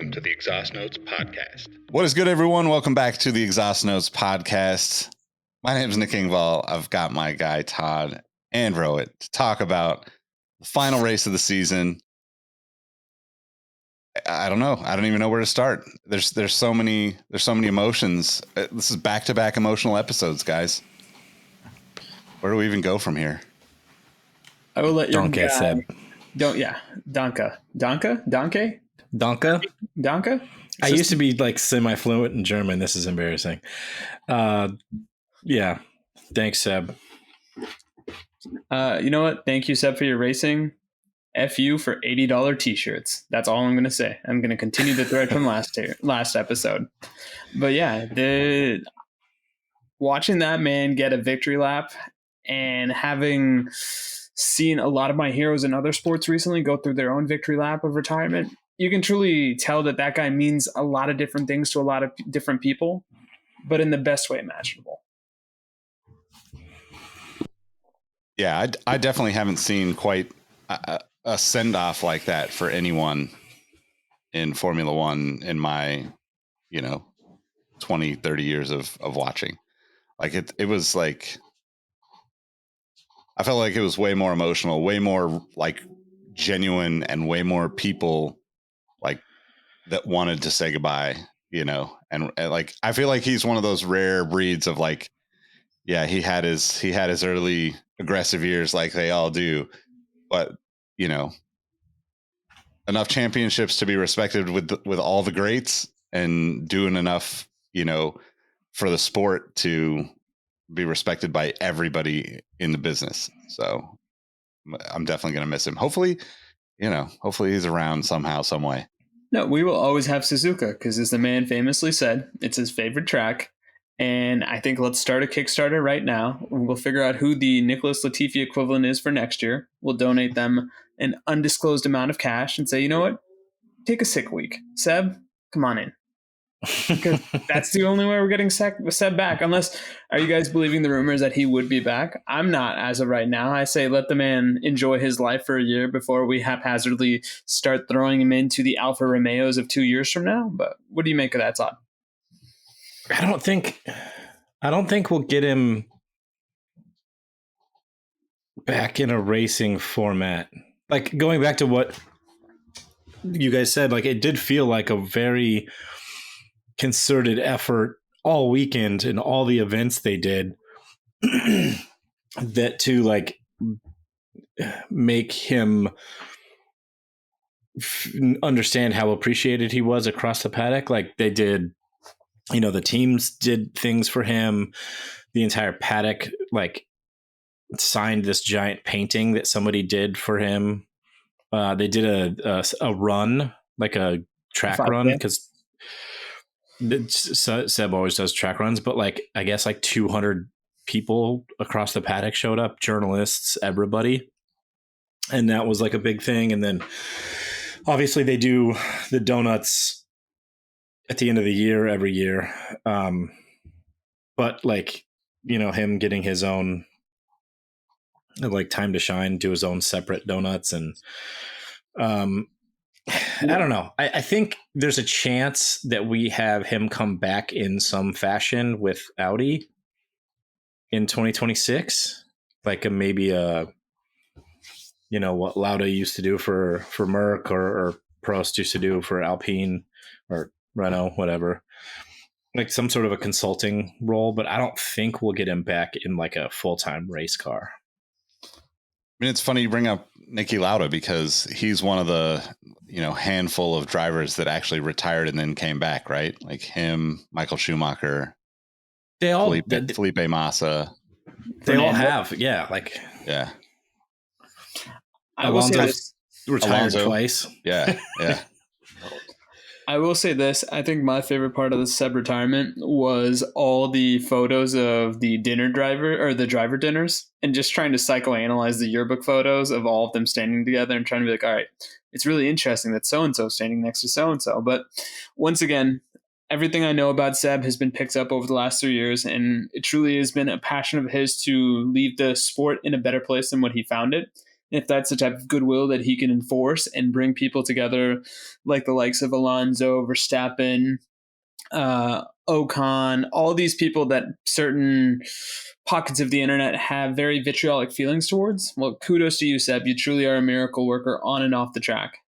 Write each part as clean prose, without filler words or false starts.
Welcome to the Exhaust Notes Podcast. What is good, everyone? Welcome back to the Exhaust Notes Podcast. My name is Nick Engvall. I've got my guy Todd and Rohit to talk about the final race of the season. I don't know. I don't even know where to start. There's so many emotions. This is back-to-back emotional episodes, guys. Where do we even go from here? I will let your Donkey said. Donka. I used to be like semi-fluent in German. This is embarrassing. Yeah. Thanks, Seb. You know what? Thank you, Seb, for your racing. F you for $80 t-shirts. That's all I'm going to say. I'm going to continue the thread from last episode. But yeah, watching that man get a victory lap and having seen a lot of my heroes in other sports recently go through their own victory lap of retirement, you can truly tell that guy means a lot of different things to a lot of different people, but in the best way imaginable. Yeah, I definitely haven't seen quite a send-off like that for anyone in Formula One in my, 20, 30 years of watching. Like it was like, I felt like it was way more emotional, way more like genuine, and way more people like that wanted to say goodbye, and like, I feel like he's one of those rare breeds of like, yeah, he had his early aggressive years like they all do, but enough championships to be respected with all the greats, and doing enough, for the sport to be respected by everybody in the business. So I'm definitely going to miss him. Hopefully he's around somehow, some way. No, we will always have Suzuka because, as the man famously said, it's his favorite track. And I think let's start a Kickstarter right now. We'll figure out who the Nicholas Latifi equivalent is for next year. We'll donate them an undisclosed amount of cash and say, you know what? Take a sick week. Seb, come on in. Because that's the only way we're getting Seb back. Unless, are you guys believing the rumors that he would be back? I'm not as of right now. I say let the man enjoy his life for a year before we haphazardly start throwing him into the Alfa Romeos of 2 years from now. But what do you make of that, Todd? I don't think we'll get him back in a racing format. Like, going back to what you guys said, like, it did feel like a very concerted effort all weekend in all the events they did that to like make him understand how appreciated he was across the paddock. Like, they did, the teams did things for him. The entire paddock like signed this giant painting that somebody did for him. They did a run, like a track run, because Seb always does track runs, but like, I guess like 200 people across the paddock showed up, journalists, everybody. And that was like a big thing. And then obviously they do the donuts at the end of the year, every year. But like, him getting his own like time to shine, do his own separate donuts. And I don't know. I think there's a chance that we have him come back in some fashion with Audi in 2026, like maybe what Lauda used to do for Merck, or Prost used to do for Alpine or Renault, whatever, like some sort of a consulting role. But I don't think we'll get him back in like a full-time race car. I mean, it's funny you bring up Niki Lauda, because he's one of the, handful of drivers that actually retired and then came back, right? Like him, Michael Schumacher, they all Felipe Massa. They all have, yeah. Like, yeah. Alonso retired twice. Yeah, yeah. I will say this. I think my favorite part of the Seb retirement was all the photos of the driver dinners, and just trying to psychoanalyze the yearbook photos of all of them standing together and trying to be like, all right, it's really interesting that so-and-so standing next to so-and-so. But once again, everything I know about Seb has been picked up over the last 3 years, and it truly has been a passion of his to leave the sport in a better place than what he found it. if that's the type of goodwill that he can enforce and bring people together, like the likes of Alonso, Verstappen, Ocon, all these people that certain pockets of the internet have very vitriolic feelings towards. Well, kudos to you, Seb. You truly are a miracle worker on and off the track.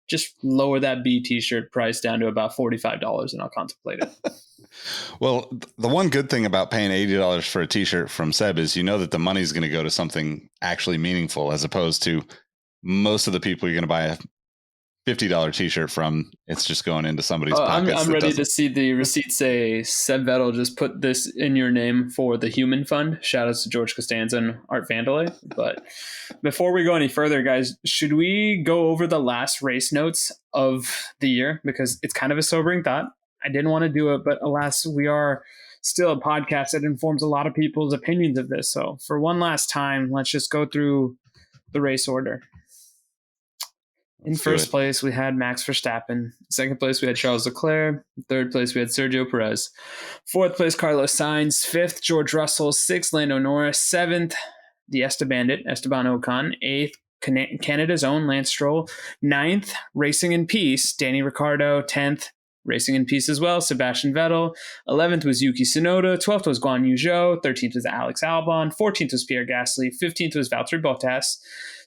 Just lower that B t-shirt price down to about $45 and I'll contemplate it. Well, the one good thing about paying $80 for a t-shirt from Seb is you know that the money's going to go to something actually meaningful, as opposed to most of the people you're going to buy a $50 t-shirt from. It's just going into somebody's pockets. I'm ready to see the receipt say, Seb Vettel just put this in your name for the Human Fund. Shout out to George Costanza and Art Vandelay. But before we go any further, guys, should we go over the last race notes of the year? Because it's kind of a sobering thought. I didn't want to do it, but alas, we are still a podcast that informs a lot of people's opinions of this. So for one last time, let's just go through the race order. In first place, we had Max Verstappen. Second place, we had Charles Leclerc. Third place, we had Sergio Perez. Fourth place, Carlos Sainz. Fifth, George Russell. Sixth, Lando Norris. Seventh, the Esteban Ocon. Eighth, Canada's own Lance Stroll. Ninth, Racing in Peace, Danny Ricciardo. 10th, Racing in Peace as well, Sebastian Vettel. 11th was Yuki Tsunoda. 12th was Guan Yu Zhou. 13th was Alex Albon. 14th was Pierre Gasly. 15th was Valtteri Bottas.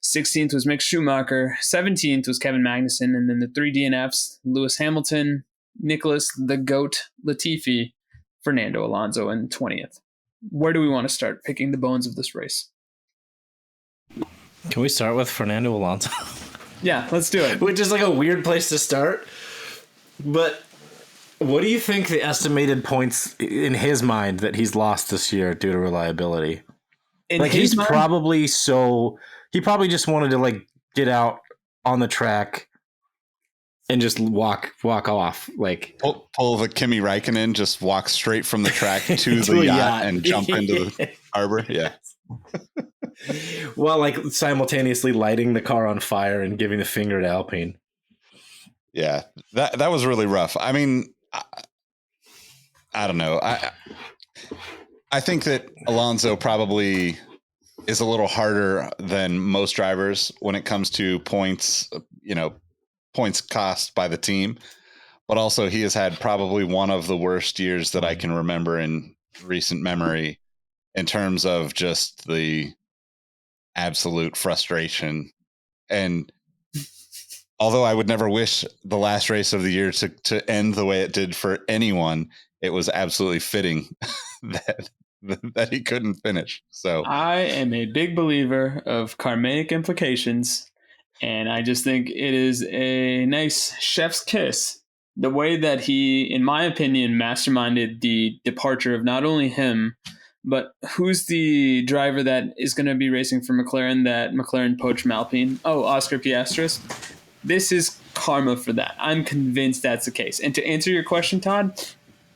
16th was Mick Schumacher. 17th was Kevin Magnussen. And then the 3 DNFs, Lewis Hamilton, Nicholas the GOAT Latifi, Fernando Alonso in 20th. Where do we want to start picking the bones of this race? Can we start with Fernando Alonso? Yeah, let's do it. Which is like a weird place to start. But what do you think the estimated points in his mind that he's lost this year due to reliability? He's probably he probably just wanted to like get out on the track and just walk off, like pull the Kimi Räikkönen, just walk straight from the track to the yacht and jump into the harbor. Yeah. Well, like simultaneously lighting the car on fire and giving the finger to Alpine. Yeah, that was really rough. I mean, I don't know. I think that Alonso probably is a little harder than most drivers when it comes to points, points cost by the team. But also he has had probably one of the worst years that I can remember in recent memory in terms of just the absolute frustration. And although I would never wish the last race of the year to end the way it did for anyone, it was absolutely fitting that he couldn't finish. So I am a big believer of karmic implications, and I just think it is a nice chef's kiss. The way that he, in my opinion, masterminded the departure of not only him, but who's the driver that is going to be racing for McLaren that McLaren poached from Alpine? Oh, Oscar Piastris. This is karma for that. I'm convinced that's the case. And to answer your question, Todd,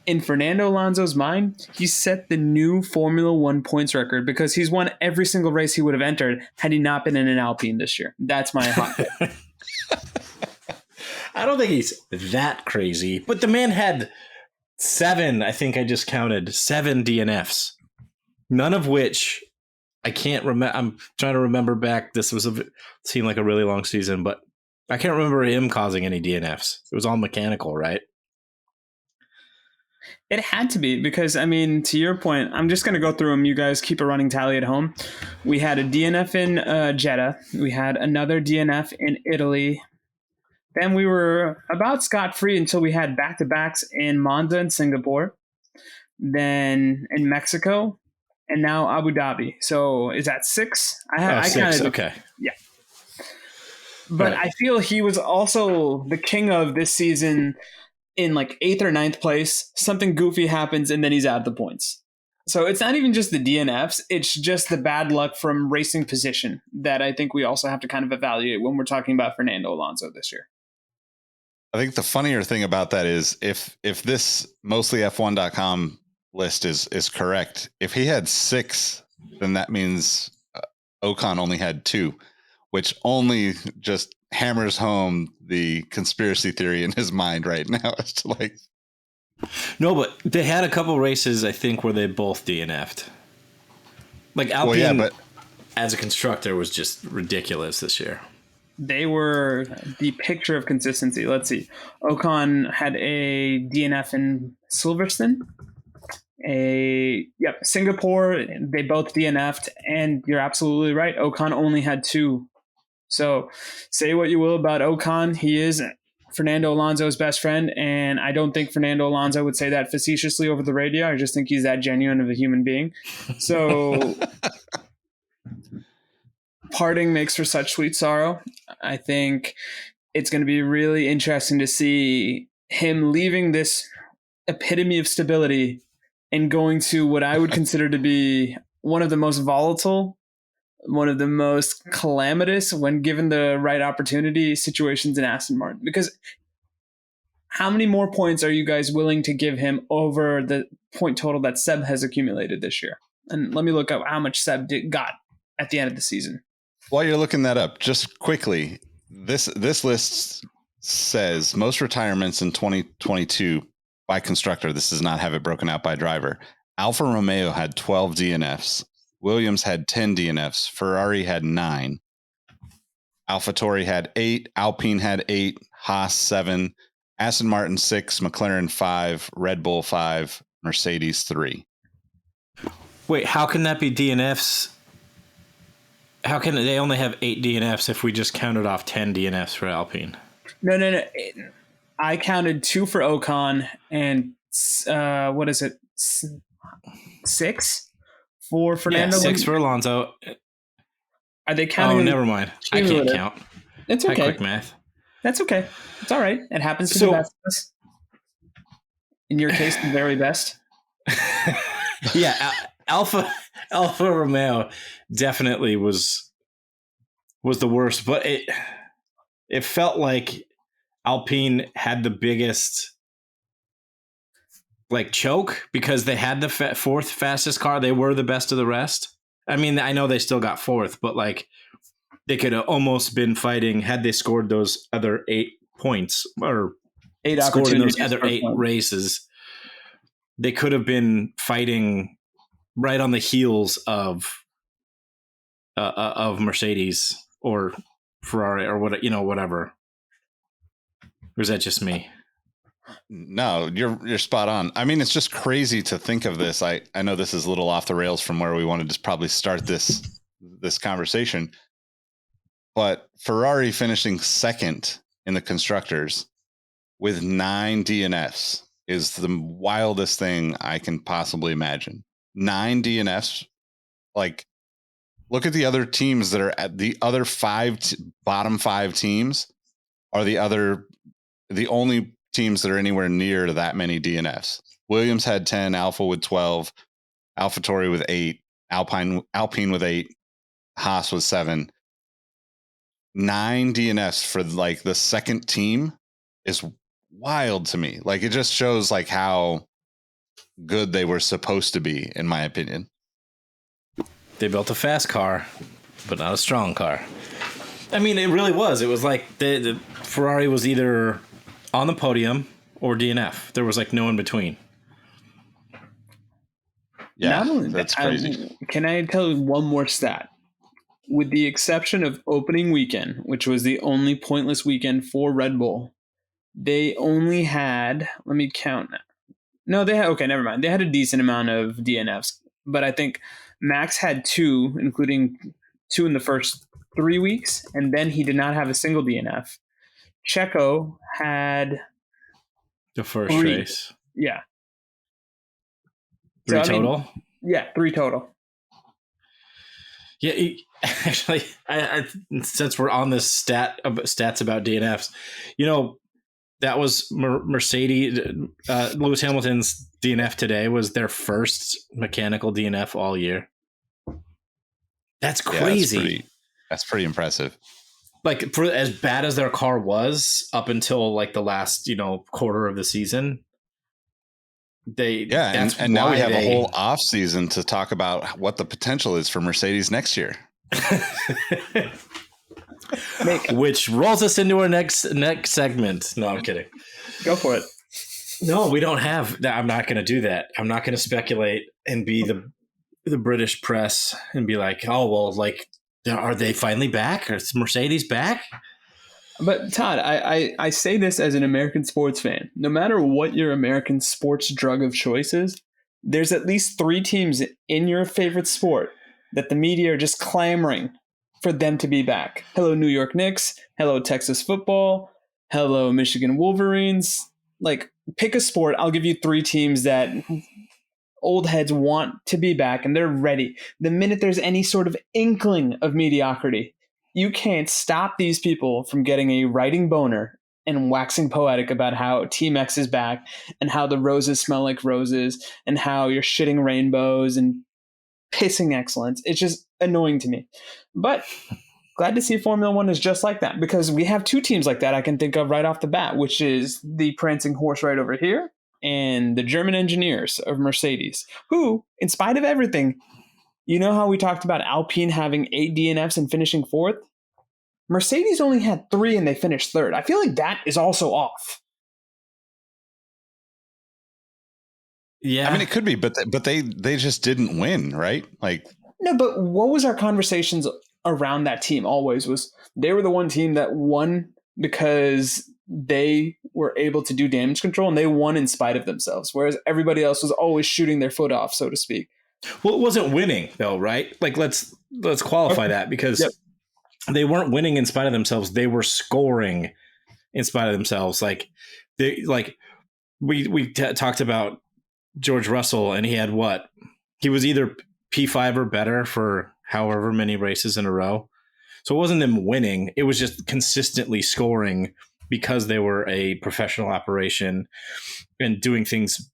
in Fernando Alonso's mind, he set the new Formula One points record because he's won every single race he would have entered had he not been in an Alpine this year. That's my hot take. I don't think he's that crazy, but the man had 7, I think I just counted, 7 DNFs. None of which I can't remember. I'm trying to remember back. This seemed like a really long season, but I can't remember him causing any DNFs. It was all mechanical, right? It had to be because, I mean, to your point, I'm just going to go through them. You guys keep a running tally at home. We had a DNF in Jeddah. We had another DNF in Italy. Then we were about scot-free until we had back-to-backs in Monza and Singapore. Then in Mexico. And now Abu Dhabi. So is that 6? I 6. Okay. Yeah. But right. I feel he was also the king of this season in like 8th or 9th place. Something goofy happens and then he's out of the points. So it's not even just the DNFs. It's just the bad luck from racing position that I think we also have to kind of evaluate when we're talking about Fernando Alonso this year. I think the funnier thing about that is if this mostly F1.com list is correct, if he had 6, then that means Ocon only had 2, which only just hammers home the conspiracy theory in his mind right now. As to like, no, but they had a couple races I think where they both DNF'd. Like Alpine, well, yeah, but as a constructor was just ridiculous this year. They were the picture of consistency. Let's see. Ocon had a DNF in Silverstone. Singapore, they both DNF'd, and you're absolutely right. Ocon only had 2. So say what you will about Ocon. He is Fernando Alonso's best friend, and I don't think Fernando Alonso would say that facetiously over the radio. I just think he's that genuine of a human being. So parting makes for such sweet sorrow. I think it's going to be really interesting to see him leaving this epitome of stability and going to what I would consider to be one of the most volatile, one of the most calamitous, when given the right opportunity, situations in Aston Martin. Because how many more points are you guys willing to give him over the point total that Seb has accumulated this year? And let me look up how much Seb got at the end of the season. While you're looking that up, just quickly, this list says most retirements in 2022 by constructor. This does not have it broken out by driver. Alfa Romeo had 12 DNFs. Williams had 10 DNFs. Ferrari had 9. AlphaTauri had 8. Alpine had 8. Haas 7. Aston Martin 6. McLaren 5. Red Bull 5. Mercedes 3. Wait, how can that be DNFs? How can they only have 8 DNFs if we just counted off 10 DNFs for Alpine? No. I counted 2 for Ocon and what is it? 6 for Fernando. Yeah, 6 for Alonso. Are they counting? Oh, never mind. I can't count. It's okay. Quick math. That's okay. It's all right. It happens to the best of us. In your case, the very best. Yeah, Alfa Romeo definitely was the worst, but it felt like Alpine had the biggest choke because they had the 4th fastest car. They were the best of the rest. I mean, I know they still got 4th, but they could have almost been fighting had they scored those other 8 points or 8 scored in those other 8 races. They could have been fighting right on the heels of Mercedes or Ferrari or whatever. Or is that just me? No, you're spot on. I mean, it's just crazy to think of this. I know this is a little off the rails from where we wanted to probably start this conversation, but Ferrari finishing 2nd in the constructors with 9 DNFs is the wildest thing I can possibly imagine. 9 DNFs. Look at the other teams that are at the other 5 bottom 5 teams are the only teams that are anywhere near to that many DNFs. Williams had 10, Alfa with 12, AlphaTauri with 8, Alpine with 8, Haas with 7. 9 DNFs for the second team is wild to me. It just shows how good they were supposed to be, in my opinion. They built a fast car, but not a strong car. I mean, it really was. It was the Ferrari was either on the podium or DNF. There was no in between. Yeah, that's crazy. Can I tell you one more stat? With the exception of opening weekend, which was the only pointless weekend for Red Bull, they only had, let me count. No, they had, okay, never mind. They had a decent amount of DNFs, but I think Max had 2, including 2 in the first 3 weeks, and then he did not have a single DNF. Checo had the first 3. race. Yeah. 3 total? 3 total. Yeah, actually, I since we're on this stats about DNFs, that was Mercedes. Lewis Hamilton's DNF today was their first mechanical DNF all year. That's crazy. Yeah, that's pretty impressive. For as bad as their car was up until the last quarter of the season, and now we have a whole off season to talk about what the potential is for Mercedes next year. Which rolls us into our next segment. No, I'm kidding. Go for it. No, we don't have that. I'm not going to do that. I'm not going to speculate and be the British press and be like, oh, well, like, are they finally back? Is Mercedes back? But Todd, I say this as an American sports fan. No matter what your American sports drug of choice is, there's at least 3 teams in your favorite sport that the media are just clamoring for them to be back. Hello, New York Knicks. Hello, Texas football. Hello, Michigan Wolverines. Like, pick a sport. I'll give you 3 teams that old heads want to be back and they're ready. The minute there's any sort of inkling of mediocrity, you can't stop these people from getting a writing boner and waxing poetic about how Team X is back and how the roses smell like roses and how you're shitting rainbows and pissing excellence. It's just annoying to me. But glad to see Formula One is just like that, because we have 2 teams like that I can think of right off the bat, which is the prancing horse right over here and the German engineers of Mercedes, who, in spite of everything, you know how we talked about Alpine having 8 DNFs and finishing 4th? Mercedes only had 3 and they finished 3rd. I feel like that is also off. Yeah. I mean, it could be, but they just didn't win, right? Like, no, but what was our conversations around that team always was they were the one team that won because they were able to do damage control and they won in spite of themselves, whereas everybody else was always shooting their foot off, so to speak. Well, it wasn't winning though, right? Like let's qualify that, because they weren't winning in spite of themselves. They were scoring in spite of themselves. Like we talked about George Russell, and he had what? He was either P5 or better for however many races in a row. So it wasn't them winning. It was just consistently scoring because they were a professional operation and doing things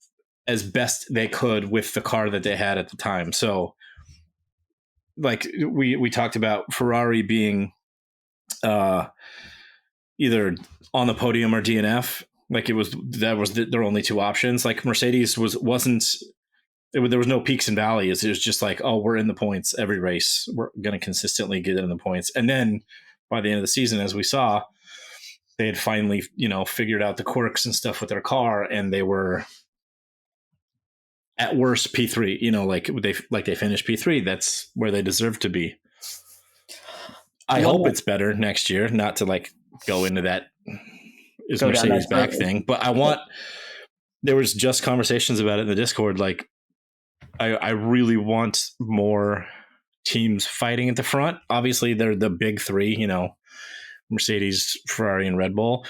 as best they could with the car that they had at the time. So like we talked about Ferrari being either on the podium or DNF. Like there was their only 2 options. Like Mercedes wasn't. There was no peaks and valleys. It was just like, oh, we're in the points every race. We're going to consistently get in the points. And then by the end of the season, as we saw, they had finally, figured out the quirks and stuff with their car, and they were at worst P3. Like they finished P3. That's where they deserve to be. I hope it's better next year. Not to like go into that is Mercedes back thing, but there was just conversations about it in the Discord. Like, I really want more teams fighting at the front. Obviously, they're the big 3, Mercedes, Ferrari, and Red Bull.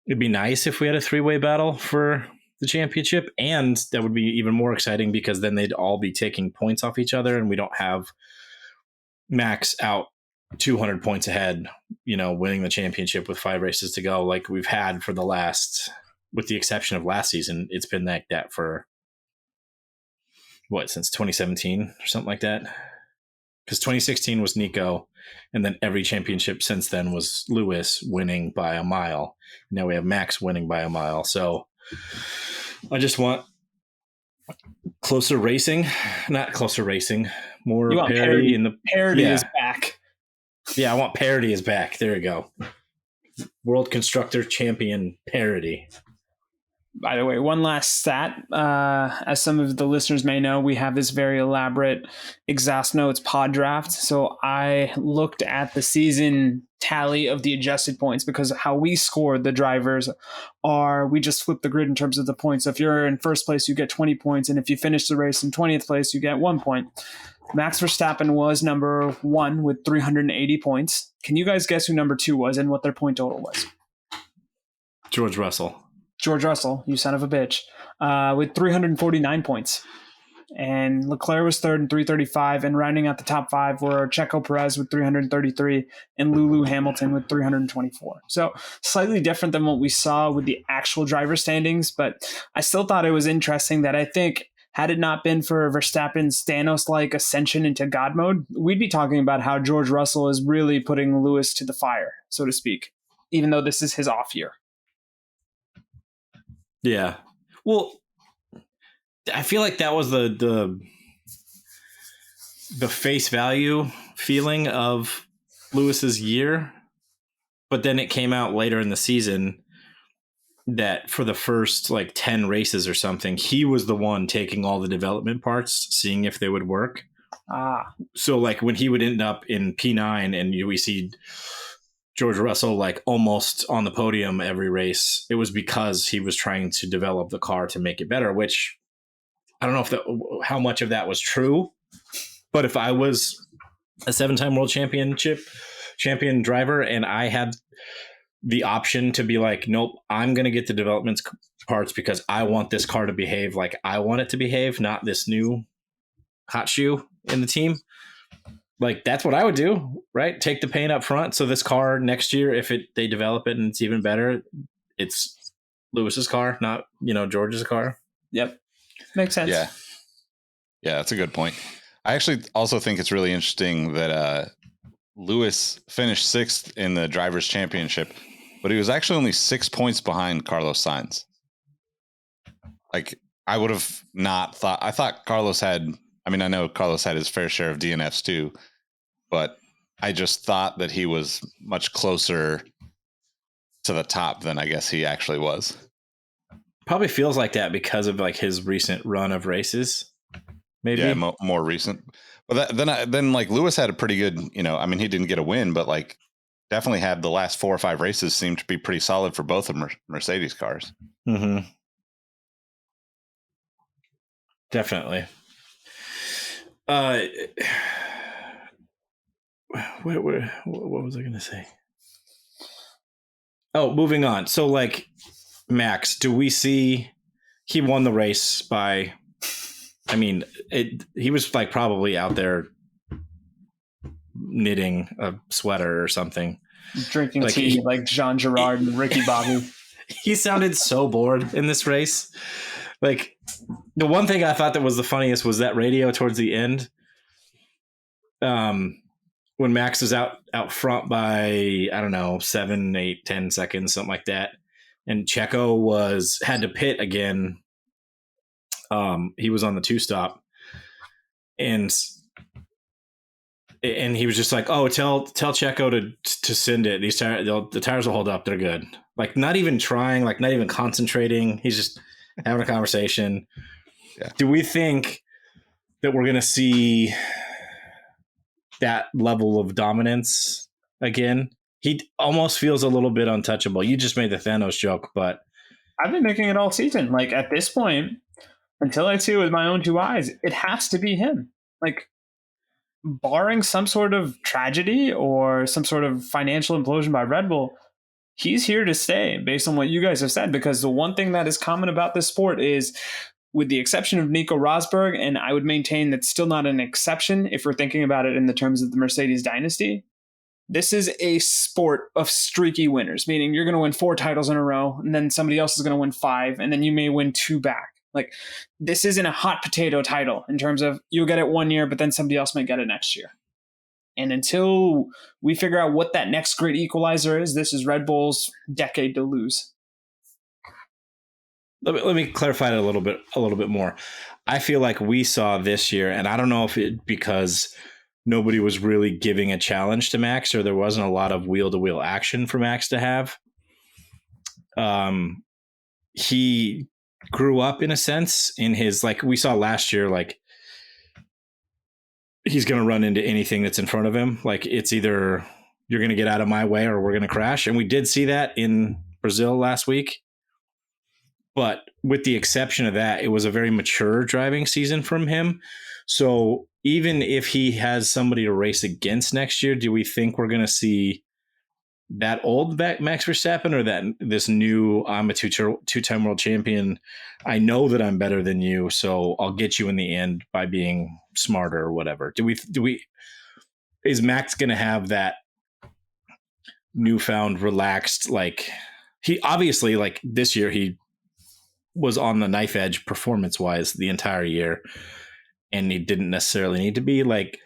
It'd be nice if we had a 3-way battle for the championship, and that would be even more exciting because then they'd all be taking points off each other, and we don't have Max out 200 points ahead, winning the championship with 5 races to go, like we've had for the last, with the exception of last season. It's been like that for since 2017 or something like that, because 2016 was Nico, and then every championship since then was Lewis winning by a mile. Now we have Max winning by a mile. So I just want closer racing, not closer racing, more parity in the parity is back. Yeah, I want parity is back. There you go. World Constructor Champion parity. By the way, one last stat. As some of the listeners may know, we have this very elaborate Exhaust Notes pod draft. So I looked at the season tally of the adjusted points, because how we score the drivers we just flip the grid in terms of the points. So if you're in first place, you get 20 points. And if you finish the race in 20th place, you get 1 point. Max Verstappen was number 1 with 380 points. Can you guys guess who number 2 was and what their point total was? George Russell, you son of a bitch, with 349 points. And Leclerc was 3rd and 335. And rounding out the top 5 were Checo Perez with 333 and Lulu Hamilton with 324. So slightly different than what we saw with the actual driver standings. But I still thought it was interesting that I think had it not been for Verstappen's Thanos-like ascension into God mode, we'd be talking about how George Russell is really putting Lewis to the fire, so to speak, even though this is his off year. Yeah. Well, I feel like that was the face value feeling of Lewis's year, but then it came out later in the season that for the first 10 races or something, he was the one taking all the development parts, seeing if they would work, So like when he would end up in P9 and we see George Russell like almost on the podium every race, it was because he was trying to develop the car to make it better, which I don't know how much of that was true, but if I was a 7-time world champion driver and I had the option to be like, nope, I'm going to get the development parts because I want this car to behave like I want it to behave, not this new hot shoe in the team. Like that's what I would do, right? Take the paint up front. So this car next year, if they develop it and it's even better, it's Lewis's car, not, George's car. Yep. Makes sense. Yeah. Yeah, that's a good point. I actually also think it's really interesting that Lewis finished 6th in the Drivers' Championship, but he was actually only 6 points behind Carlos Sainz. Like, I would have not thought. I thought Carlos had. I mean, I know Carlos had his fair share of DNFs too, but I just thought that he was much closer to the top than I guess he actually was. Probably feels like that because of like his recent run of races. Maybe more recent. But then like Lewis had a pretty good, I mean, he didn't get a win, but like definitely had the last 4 or 5 races seemed to be pretty solid for both of Mercedes cars. Mm-hmm. Definitely. What was I going to say? Oh, moving on. So like Max, do we see he won the race by, I mean, he was like probably out there knitting a sweater or something. Drinking like tea like Jean Girard and Ricky Bobby. He sounded so bored in this race. Like the one thing I thought that was the funniest was that radio towards the end. When Max was out front by, I don't know, 7, 8, 10 seconds, something like that. And Checo had to pit again. He was on the 2-stop and he was just like, oh, tell Checo to send it. These the tires will hold up. They're good. Like not even trying, like not even concentrating. He's just having a conversation. Yeah. Do we think that we're going to see that level of dominance again? He almost feels a little bit untouchable. You just made the Thanos joke, but I've been making it all season. Like at this point, until I see it with my own 2 eyes, it has to be him. Like barring some sort of tragedy or some sort of financial implosion by Red Bull, he's here to stay based on what you guys have said, because the one thing that is common about this sport is, with the exception of Nico Rosberg, and I would maintain that's still not an exception if we're thinking about it in the terms of the Mercedes dynasty, this is a sport of streaky winners, meaning you're going to win 4 titles in a row, and then somebody else is going to win 5, and then you may win 2 back. Like, this isn't a hot potato title in terms of you'll get it one year, but then somebody else might get it next year. And until we figure out what that next great equalizer is, this is Red Bull's decade to lose. Let me clarify it a little bit more. I feel like we saw this year, and I don't know if it because nobody was really giving a challenge to Max, or there wasn't a lot of wheel-to-wheel action for Max to have. He grew up in a sense in his, like we saw last year, like he's going to run into anything that's in front of him. Like it's either you're going to get out of my way or we're going to crash. And we did see that in Brazil last week. But with the exception of that, it was a very mature driving season from him. So even if he has somebody to race against next year, do we think we're going to see that old Max Verstappen, or that this new, I'm a two-time world champion, I know that I'm better than you, so I'll get you in the end by being smarter or whatever? Is Max going to have that newfound relaxed, like he obviously, like this year he was on the knife edge performance wise the entire year, and he didn't necessarily need to be. Like,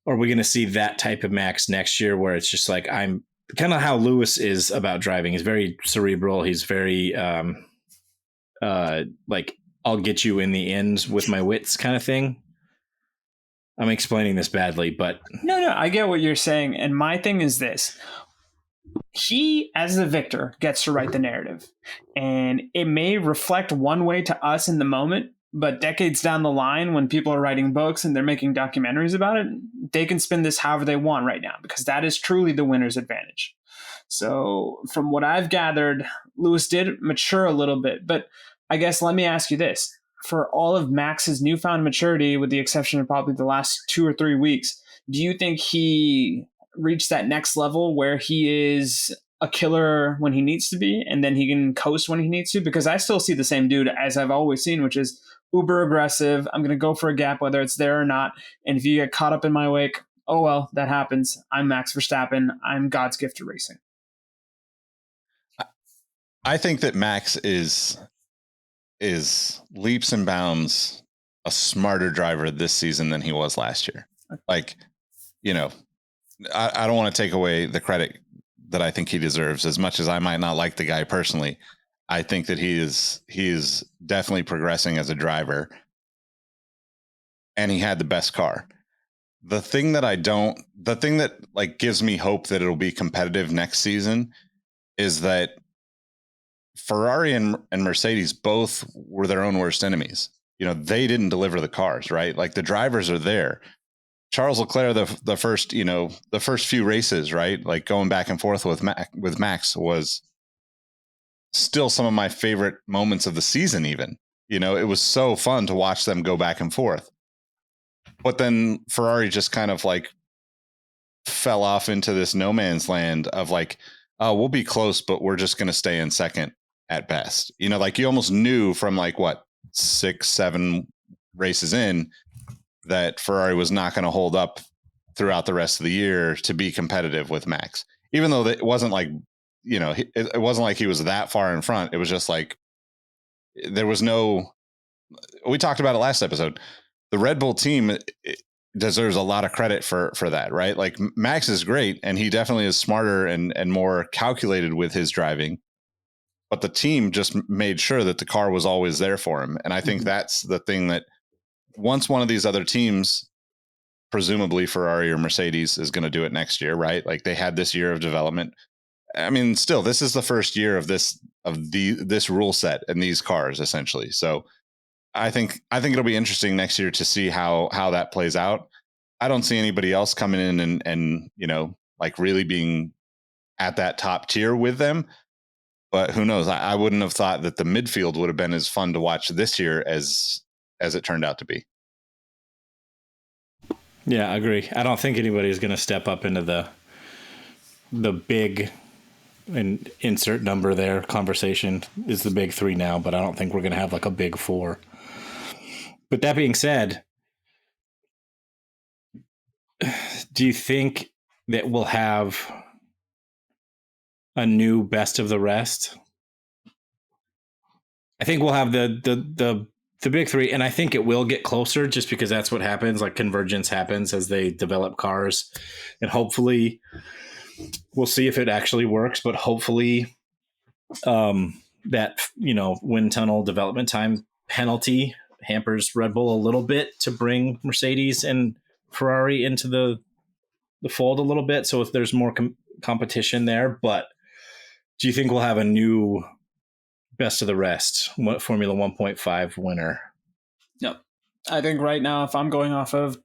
are we going to see that type of Max next year where it's just like, I'm kind of how Lewis is about driving? He's very cerebral. He's very like, I'll get you in the end with my wits kind of thing. I'm explaining this badly, but no, I get what you're saying. And my thing is this: he, as the victor, gets to write the narrative, and it may reflect one way to us in the moment, But decades down the line, when people are writing books and they're making documentaries about it, they can spin this however they want right now, because that is truly the winner's advantage. So from what I've gathered, Lewis did mature a little bit. But I guess let me ask you this. For all of Max's newfound maturity, with the exception of probably the last 2 or 3 weeks, do you think he reached that next level where he is a killer when he needs to be, and then he can coast when he needs to? Because I still see the same dude as I've always seen, which is uber aggressive. I'm going to go for a gap, whether it's there or not. And if you get caught up in my wake, oh well, that happens. I'm Max Verstappen. I'm God's gift to racing. I think that Max is leaps and bounds a smarter driver this season than he was last year. Like, you know, I don't want to take away the credit that I think he deserves. As much as I might not like the guy personally, I think that he is definitely progressing as a driver, and he had the best car. The thing that like gives me hope that it'll be competitive next season is that Ferrari and Mercedes both were their own worst enemies. You know, they didn't deliver the cars, right? Like, the drivers are there. Charles Leclerc, the first few races, right? Like, going back and forth with Max was still some of my favorite moments of the season. Even, you know, it was so fun to watch them go back and forth. But then Ferrari just kind of like fell off into this no man's land of like, oh, we'll be close, but we're just going to stay in second at best. You know, like, you almost knew from like 6-7 races in that Ferrari was not going to hold up throughout the rest of the year to be competitive with Max, even though it wasn't like, you know, it wasn't like he was that far in front. It was just like, there was no, we talked about it last episode. The Red Bull team deserves a lot of credit for that, right? Like, Max is great, and he definitely is smarter and more calculated with his driving, but the team just made sure that the car was always there for him. And I think that's the thing, that once one of these other teams, presumably Ferrari or Mercedes, is going to do it next year, right? Like, they had this year of development. I mean, still, this is the first year of this rule set and these cars, essentially. So I think it'll be interesting next year to see how that plays out. I don't see anybody else coming in and you know, like, really being at that top tier with them. But who knows? I wouldn't have thought that the midfield would have been as fun to watch this year as it turned out to be. Yeah, I agree. I don't think anybody is going to step up into the big, and insert number there, conversation is the big three now, but I don't think we're going to have like a big four. But that being said, do you think that we'll have a new best of the rest? I think we'll have the big three, and I think it will get closer just because that's what happens. Like, convergence happens as they develop cars, and hopefully we'll see if it actually works, but hopefully that, you know, wind tunnel development time penalty hampers Red Bull a little bit to bring Mercedes and Ferrari into the fold a little bit. So if there's more competition there, but do you think we'll have a new best of the rest Formula 1.5 winner? No, I think right now, if I'm going off of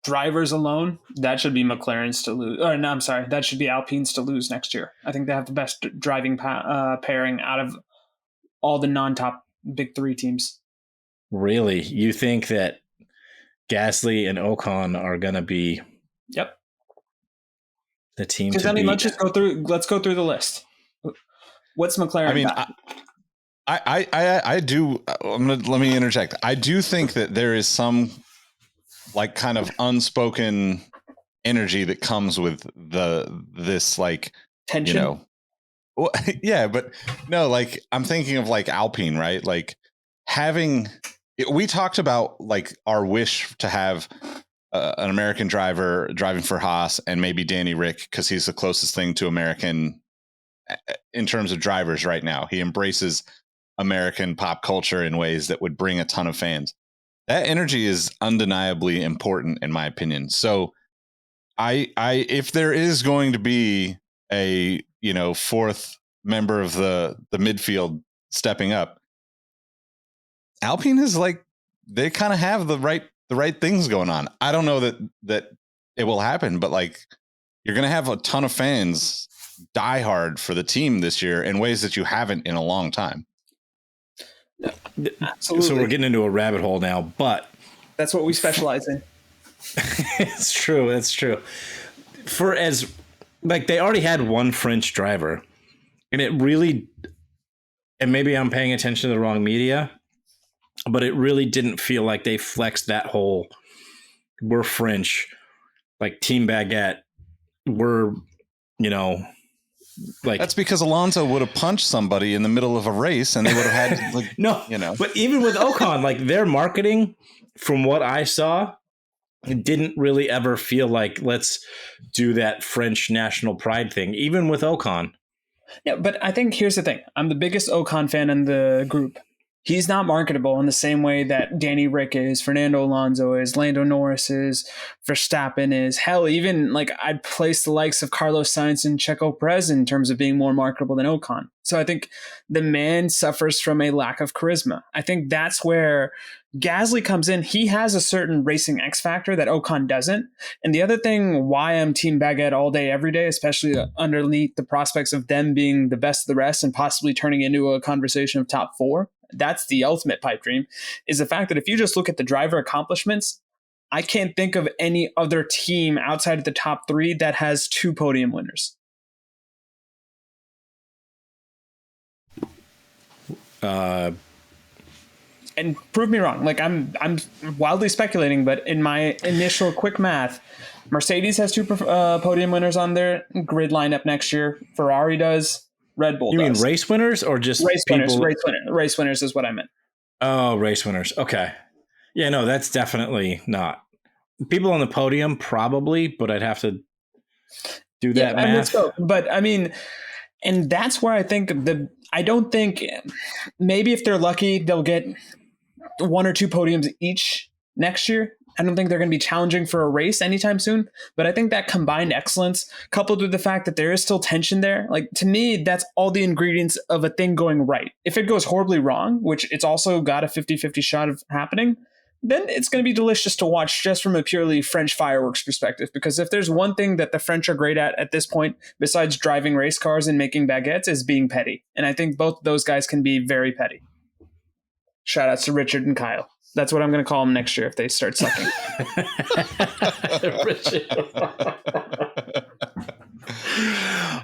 drivers alone, that should be McLaren's to lose. Or no, I'm sorry, that should be Alpine's to lose next year. I think they have the best driving pairing out of all the non-top big three teams. Really? You think that Gasly and Ocon are going to be? Yep. The team. Because I mean, let's go through the list. What's McLaren? I mean, I do. Let me interject. I do think that there is some like kind of unspoken energy that comes with this like tension. You know, well, yeah, but no, like, I'm thinking of like Alpine, right? Like, we talked about like our wish to have an American driver driving for Haas, and maybe Danny Rick, because he's the closest thing to American in terms of drivers right now. He embraces American pop culture in ways that would bring a ton of fans. That energy is undeniably important, in my opinion. So if there is going to be a, you know, fourth member of the midfield stepping up, Alpine is like they kind of have the right things going on. I don't know that it will happen, but like you're going to have a ton of fans die hard for the team this year in ways that you haven't in a long time. Absolutely. So we're getting into a rabbit hole now, but that's what we specialize in. It's true. It's true. For as like they already had one French driver, and it really, and maybe I'm paying attention to the wrong media, but it really didn't feel like they flexed that whole we're French, like Team Baguette. We're, like that's because Alonso would have punched somebody in the middle of a race and they would have had like, no, but even with Ocon, like their marketing, from what I saw, it didn't really ever feel like let's do that French national pride thing, even with Ocon. Yeah, but I think here's the thing. I'm the biggest Ocon fan in the group. He's not marketable in the same way that Danny Rick is, Fernando Alonso is, Lando Norris is, Verstappen is. Hell, even like I'd place the likes of Carlos Sainz and Checo Perez in terms of being more marketable than Ocon. So I think the man suffers from a lack of charisma. I think that's where Gasly comes in. He has a certain racing X factor that Ocon doesn't. And the other thing why I'm Team Baguette all day, every day, especially underneath the prospects of them being the best of the rest and possibly turning into a conversation of top 4, that's the ultimate pipe dream, is the fact that if you just look at the driver accomplishments, I can't think of any other team outside of the top 3 that has 2 podium winners. And prove me wrong. Like I'm wildly speculating, but in my initial quick math, Mercedes has 2 podium winners on their grid lineup next year. Ferrari does. Red Bull. You does. mean race winners or just race people? Race winners is what I meant. Oh, race winners. Okay. Yeah, no, that's definitely not. People on the podium, probably, but I'd have to do that math. Let's go. But I mean, and that's where I think I don't think maybe if they're lucky, they'll get 1 or 2 podiums each next year. I don't think they're going to be challenging for a race anytime soon, but I think that combined excellence coupled with the fact that there is still tension there, like to me, that's all the ingredients of a thing going right. If it goes horribly wrong, which it's also got a 50-50 shot of happening, then it's going to be delicious to watch just from a purely French fireworks perspective. Because if there's one thing that the French are great at this point, besides driving race cars and making baguettes, is being petty. And I think both of those guys can be very petty. Shout outs to Richard and Kyle. That's what I'm going to call them next year if they start sucking.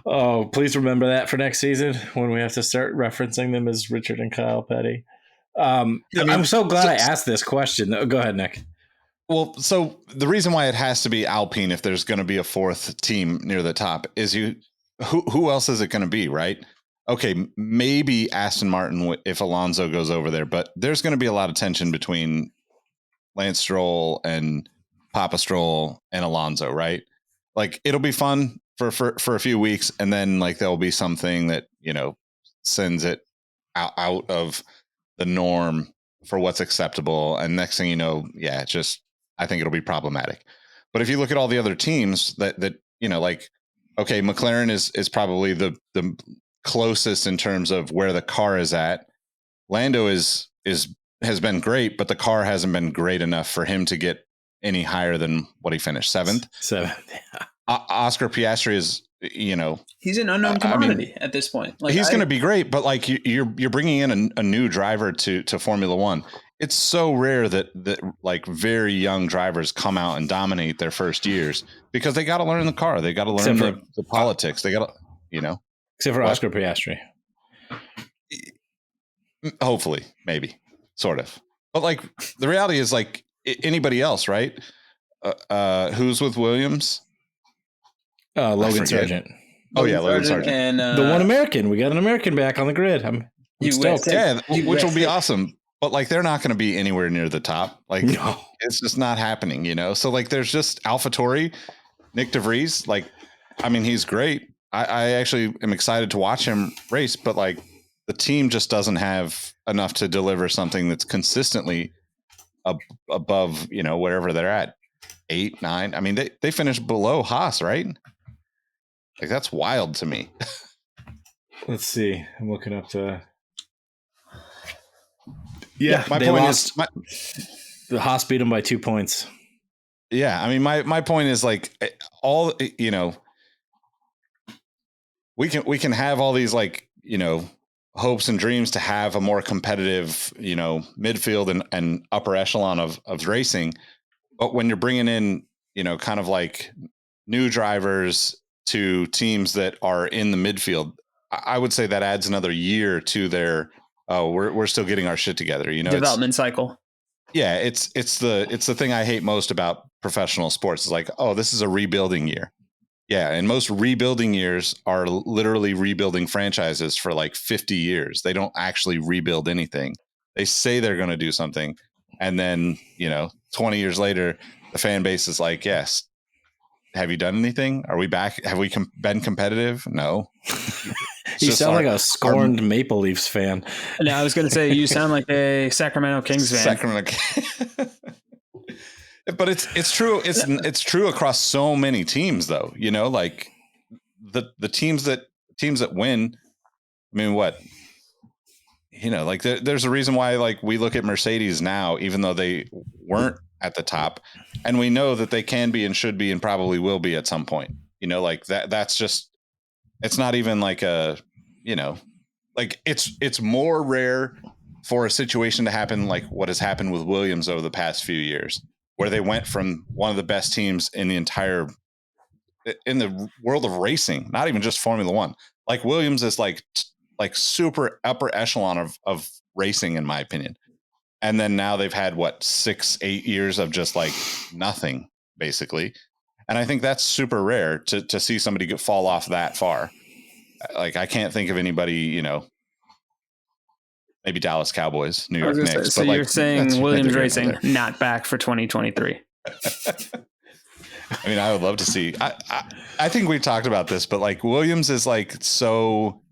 Oh, please remember that for next season when we have to start referencing them as Richard and Kyle Petty. I'm so glad I asked this question. Go ahead, Nick. Well, so the reason why it has to be Alpine if there's going to be a 4th team near the top is who else is it going to be, right? Okay, maybe Aston Martin if Alonso goes over there, but there's going to be a lot of tension between Lance Stroll and Papa Stroll and Alonso, right? Like it'll be fun for a few weeks, and then like there'll be something that sends it out of the norm for what's acceptable, and next thing you know, I think it'll be problematic. But if you look at all the other teams that like okay, McLaren is probably the closest in terms of where the car is at. Lando has been great, but the car hasn't been great enough for him to get any higher than what he finished 7th. Yeah. Oscar Piastri is, he's an unknown commodity at this point. Like he's going to be great, but like you're bringing in a new driver to Formula One. It's so rare that like very young drivers come out and dominate their first years because they got to learn the car. They got to learn the politics. They got to, except for Oscar Piastri. Hopefully, maybe, sort of. But like the reality is like anybody else, right? Who's with Williams? Logan Sargent. Oh yeah, Logan Sargent. And the one American. We got an American back on the grid. I'm stoked. Yeah, which will be awesome. But like they're not going to be anywhere near the top. Like it's just not happening, So like there's just AlphaTauri, Nick DeVries. Like, I mean, he's great. I actually am excited to watch him race, but like the team just doesn't have enough to deliver something that's consistently above, wherever they're at, 8, 9. I mean, they finished below Haas, right? Like that's wild to me. Let's see. I'm looking up to Yeah, my they point lost. The Haas beat them by 2 points. Yeah, I mean, my point is like all we can have all these like hopes and dreams to have a more competitive midfield and upper echelon of racing, but when you're bringing in kind of like new drivers to teams that are in the midfield, I would say that adds another year to their we're still getting our shit together. Development cycle. Yeah, it's the thing I hate most about professional sports. It's like, oh, this is a rebuilding year. Yeah, and most rebuilding years are literally rebuilding franchises for like 50 years. They don't actually rebuild anything. They say they're going to do something, and then 20 years later, the fan base is like, yes. Have you done anything? Are we back? Have we been competitive? No. You sound like a scorned Maple Leafs fan. No, I was going to say you sound like a Sacramento Kings fan. But it's true. It's true across so many teams, though. Like the teams that win. I mean, what? Like there's a reason why like we look at Mercedes now, even though they weren't at the top, and we know that they can be and should be and probably will be at some point. Like that's just, it's not even like like it's more rare for a situation to happen like what has happened with Williams over the past few years, where they went from one of the best teams in the world of racing, not even just Formula One. Like Williams is like super upper echelon of racing, in my opinion. And then now they've had 6-8 years of just like nothing, basically. And I think that's super rare to see somebody fall off that far. Like I can't think of anybody, maybe Dallas Cowboys, New York Knicks. So you're saying Williams Racing not back for 2023? I mean, I would love to see. I think we talked about this, but like Williams is like so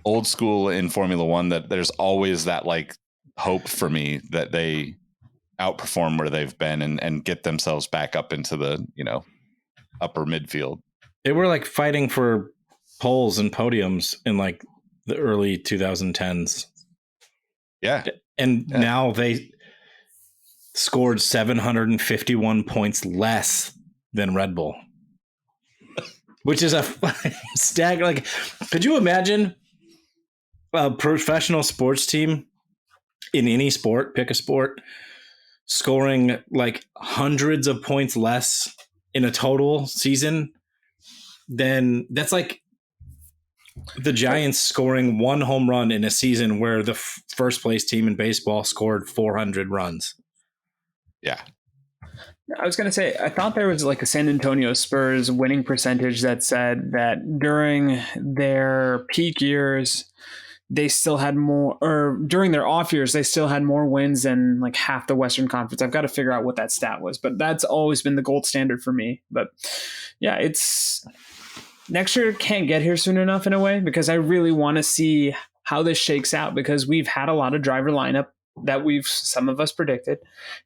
old school in Formula One that there's always that like hope for me that they outperform where they've been and get themselves back up into the upper midfield. They were like fighting for poles and podiums in like the early 2010s. Yeah. And now they scored 751 points less than Red Bull, which is a stag. Like, could you imagine a professional sports team in any sport, pick a sport, scoring like hundreds of points less in a total season? Then that's like the Giants scoring one home run in a season where the first place team in baseball scored 400 runs. Yeah. I was going to say, I thought there was like a San Antonio Spurs winning percentage that said that during their peak years, they still had more, or during their off years, they still had more wins than like half the Western Conference. I've got to figure out what that stat was, but that's always been the gold standard for me. But yeah, it's next year can't get here soon enough in a way, because I really want to see how this shakes out, because we've had a lot of driver lineup that some of us predicted,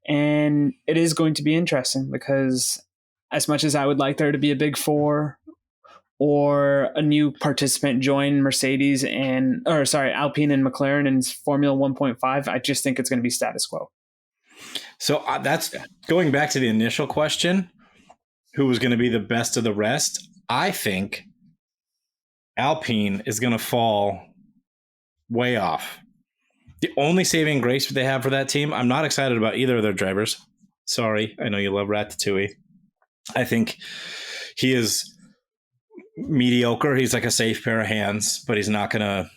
and it is going to be interesting, because as much as I would like there to be a big four or a new participant join Mercedes Alpine and McLaren in Formula 1.5, I just think it's going to be status quo. So that's going back to the initial question, who was going to be the best of the rest. I think Alpine is going to fall way off. The only saving grace they have for that team, I'm not excited about either of their drivers. Sorry, I know you love Ratatouille. I think he is mediocre. He's like a safe pair of hands, but he's not going to...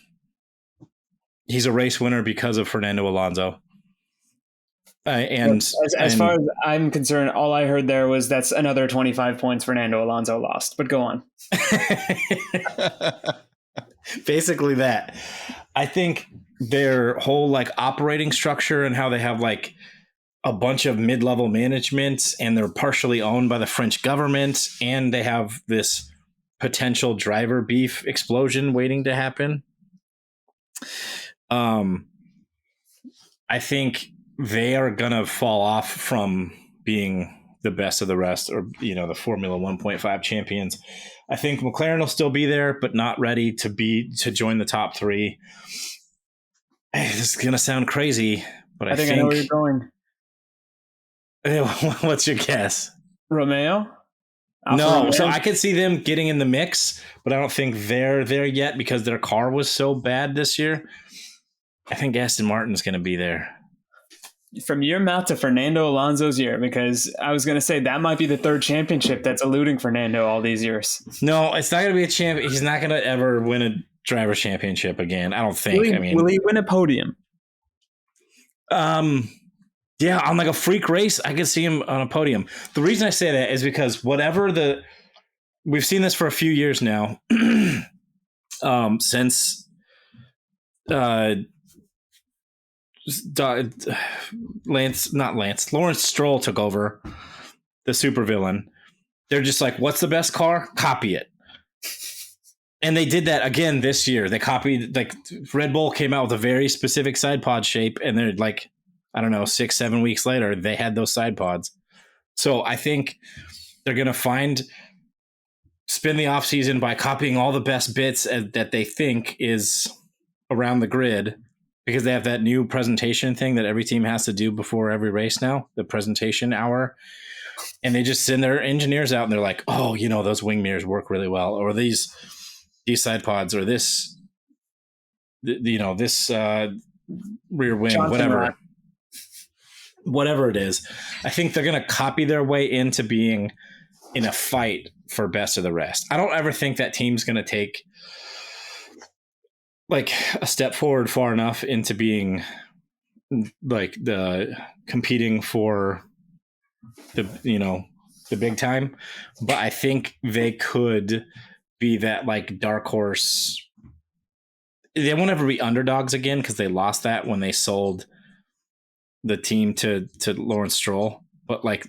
He's a race winner because of Fernando Alonso. As far as I'm concerned, all I heard there was that's another 25 points Fernando Alonso lost. But go on. Basically that. I think their whole like operating structure and how they have like a bunch of mid-level management, and they're partially owned by the French government, and they have this potential driver beef explosion waiting to happen. I think they are going to fall off from being the best of the rest, or, the Formula 1.5 champions. I think McLaren will still be there, but not ready to join the top three. This is going to sound crazy, But I think I know where you're going. What's your guess? Romeo? Alfa No, Romeo? so I could see them getting in the mix, but I don't think they're there yet because their car was so bad this year. I think Aston Martin's going to be there. From your mouth to Fernando Alonso's year, because I was going to say that might be the third championship that's eluding Fernando all these years. No, it's not going to be a champion. He's not going to ever win a driver championship again. I don't think. Will he win a podium? Yeah, on like a freak race, I could see him on a podium. The reason I say that is because we've seen this for a few years now, since Lawrence Stroll took over, the supervillain. They're just like, what's the best car? Copy it. And they did that again this year. They copied, like, Red Bull came out with a very specific side pod shape, and they're like, I don't know, 6-7 weeks later, they had those side pods. So I think they're going to spend the offseason by copying all the best bits that they think is around the grid, because they have that new presentation thing that every team has to do before every race now, the presentation hour. And they just send their engineers out and they're like, oh, those wing mirrors work really well, or these side pods, or this rear wing, Johnson whatever it is. I think they're going to copy their way into being in a fight for best of the rest. I don't ever think that team's going to take like a step forward far enough into being like the competing for the big time, but I think they could be that like dark horse. They won't ever be underdogs again because they lost that when they sold the team to Lawrence Stroll. But like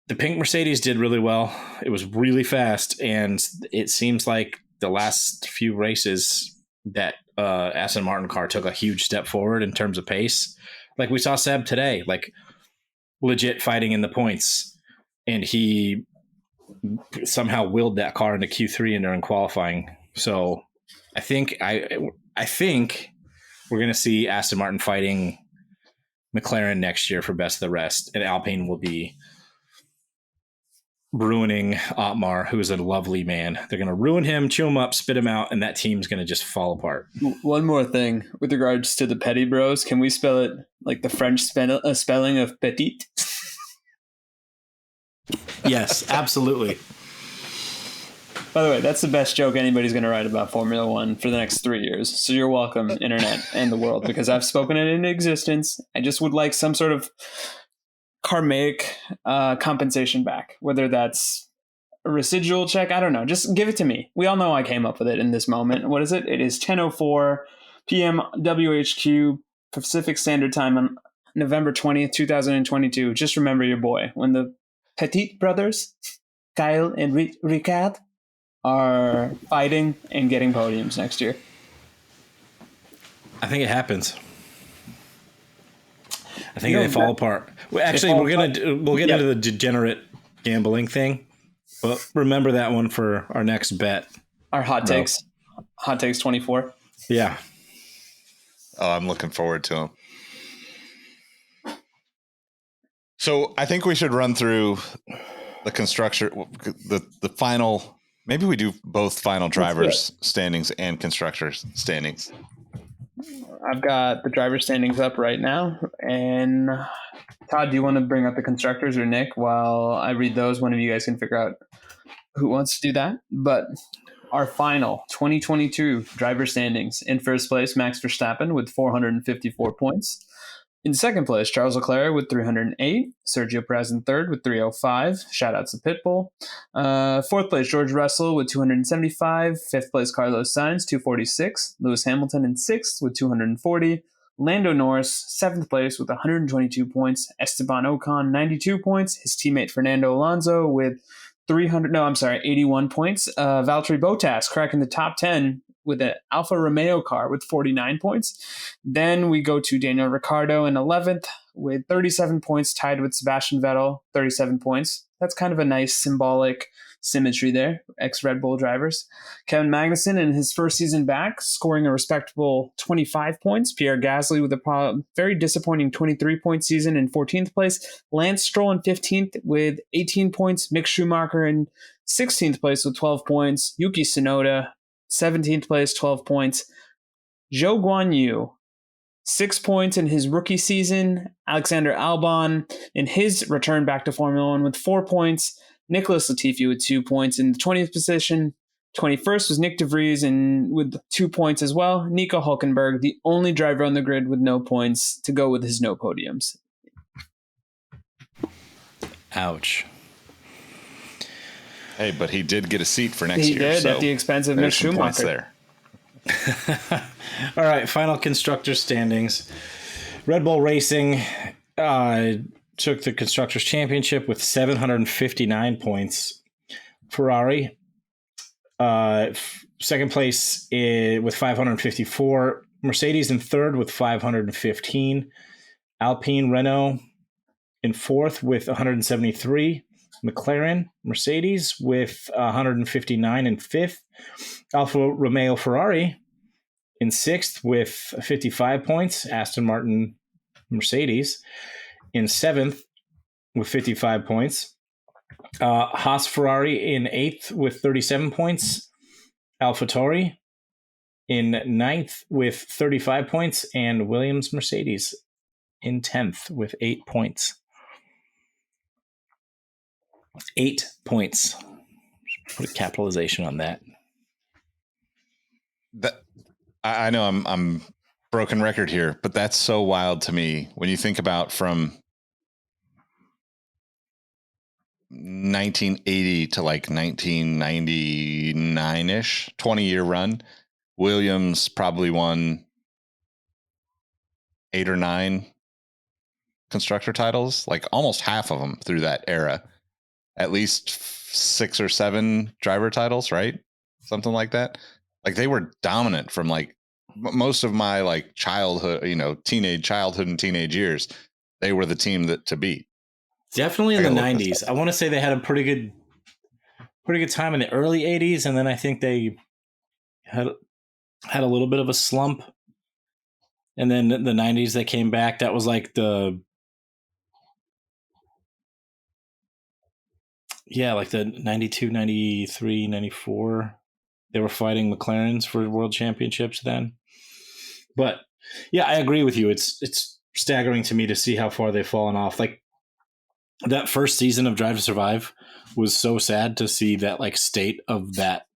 the pink Mercedes did really well. It was really fast, and it seems like the last few races that Aston Martin car took a huge step forward in terms of pace. Like we saw Seb today, like legit fighting in the points, and he somehow willed that car into Q3 and during qualifying. So I think we're going to see Aston Martin fighting McLaren next year for best of the rest, and Alpine will be ruining Otmar, who is a lovely man. They're going to ruin him, chew him up, spit him out, and that team's going to just fall apart. One more thing with regards to the Petty Bros, can we spell it like the French spelling of petit? Yes, absolutely. By the way, that's the best joke anybody's going to write about Formula One for the next 3 years. So you're welcome, internet and the world, because I've spoken it into existence. I just would like some sort of karmic compensation back, whether that's a residual check. I don't know. Just give it to me. We all know I came up with it in this moment. What is it? It is 10:04 p.m. WHQ Pacific Standard Time on November 20th, 2022. Just remember your boy. When the Petit brothers, Kyle and Ricard, are fighting and getting podiums next year. I think it happens. I think they fall apart. Actually, we'll get into the degenerate gambling thing, but remember that one for our next bet. Our hot takes 24. Yeah. Oh, I'm looking forward to them. So I think we should run through the the final. Maybe we do both final drivers standings and constructors standings. I've got the driver standings up right now. And Todd, do you want to bring up the constructors, or Nick, while I read those? One of you guys can figure out who wants to do that. But our final 2022 driver standings: in first place, Max Verstappen with 454 points. In second place, Charles Leclerc with 308. Sergio Perez in third with 305. Shout outs to Pitbull. Fourth place, George Russell with 275. Fifth place, Carlos Sainz, 246. Lewis Hamilton in sixth with 240. Lando Norris, seventh place with 122 points. Esteban Ocon, 92 points. His teammate Fernando Alonso with 81 points. Valtteri Bottas cracking the top 10 with an Alfa Romeo car with 49 points. Then we go to Daniel Ricciardo in 11th with 37 points, tied with Sebastian Vettel, 37 points. That's kind of a nice symbolic symmetry there, ex-Red Bull drivers. Kevin Magnussen in his first season back, scoring a respectable 25 points. Pierre Gasly with a very disappointing 23-point season in 14th place. Lance Stroll in 15th with 18 points. Mick Schumacher in 16th place with 12 points. Yuki Tsunoda, 17th place, 12 points. Zhou Guanyu, 6 points in his rookie season. Alexander Albon in his return back to Formula One with 4 points. Nicholas Latifi with 2 points in the 20th position. 21st was Nick DeVries with 2 points as well. Nico Hulkenberg, the only driver on the grid with no points to go with his no podiums. Ouch. Hey, but he did get a seat for next He year. did so at the expense of Mick Schumacher. There. All right, final constructor standings. Red Bull Racing took the Constructors' Championship with 759 points. Ferrari, second place with 554. Mercedes in third with 515. Alpine Renault in fourth with 173. McLaren, Mercedes with 159 in fifth. Alfa Romeo Ferrari in sixth with 55 points. Aston Martin Mercedes in seventh with 55 points. Haas Ferrari in eighth with 37 points. AlphaTauri in ninth with 35 points. And Williams Mercedes in 10th with 8 points. 8 points. Put a capitalization on that. I know I'm broken record here, but that's so wild to me when you think about from 1980 to like 1999-ish, 20-year run. Williams probably won 8 or 9 constructor titles, like almost half of them through that era. At least 6 or 7 driver titles, right? Something like that. Like they were dominant from like most of my like childhood, childhood and teenage years. They were the team to beat. Definitely in the 90s. I want to say they had a pretty good time in the early 80s, and then I think they had a little bit of a slump. And then the 90s they came back. That was like the 92, 93, 94. They were fighting McLarens for world championships then. But yeah, I agree with you. It's staggering to me to see how far they've fallen off. Like that first season of Drive to Survive was so sad to see that like state of that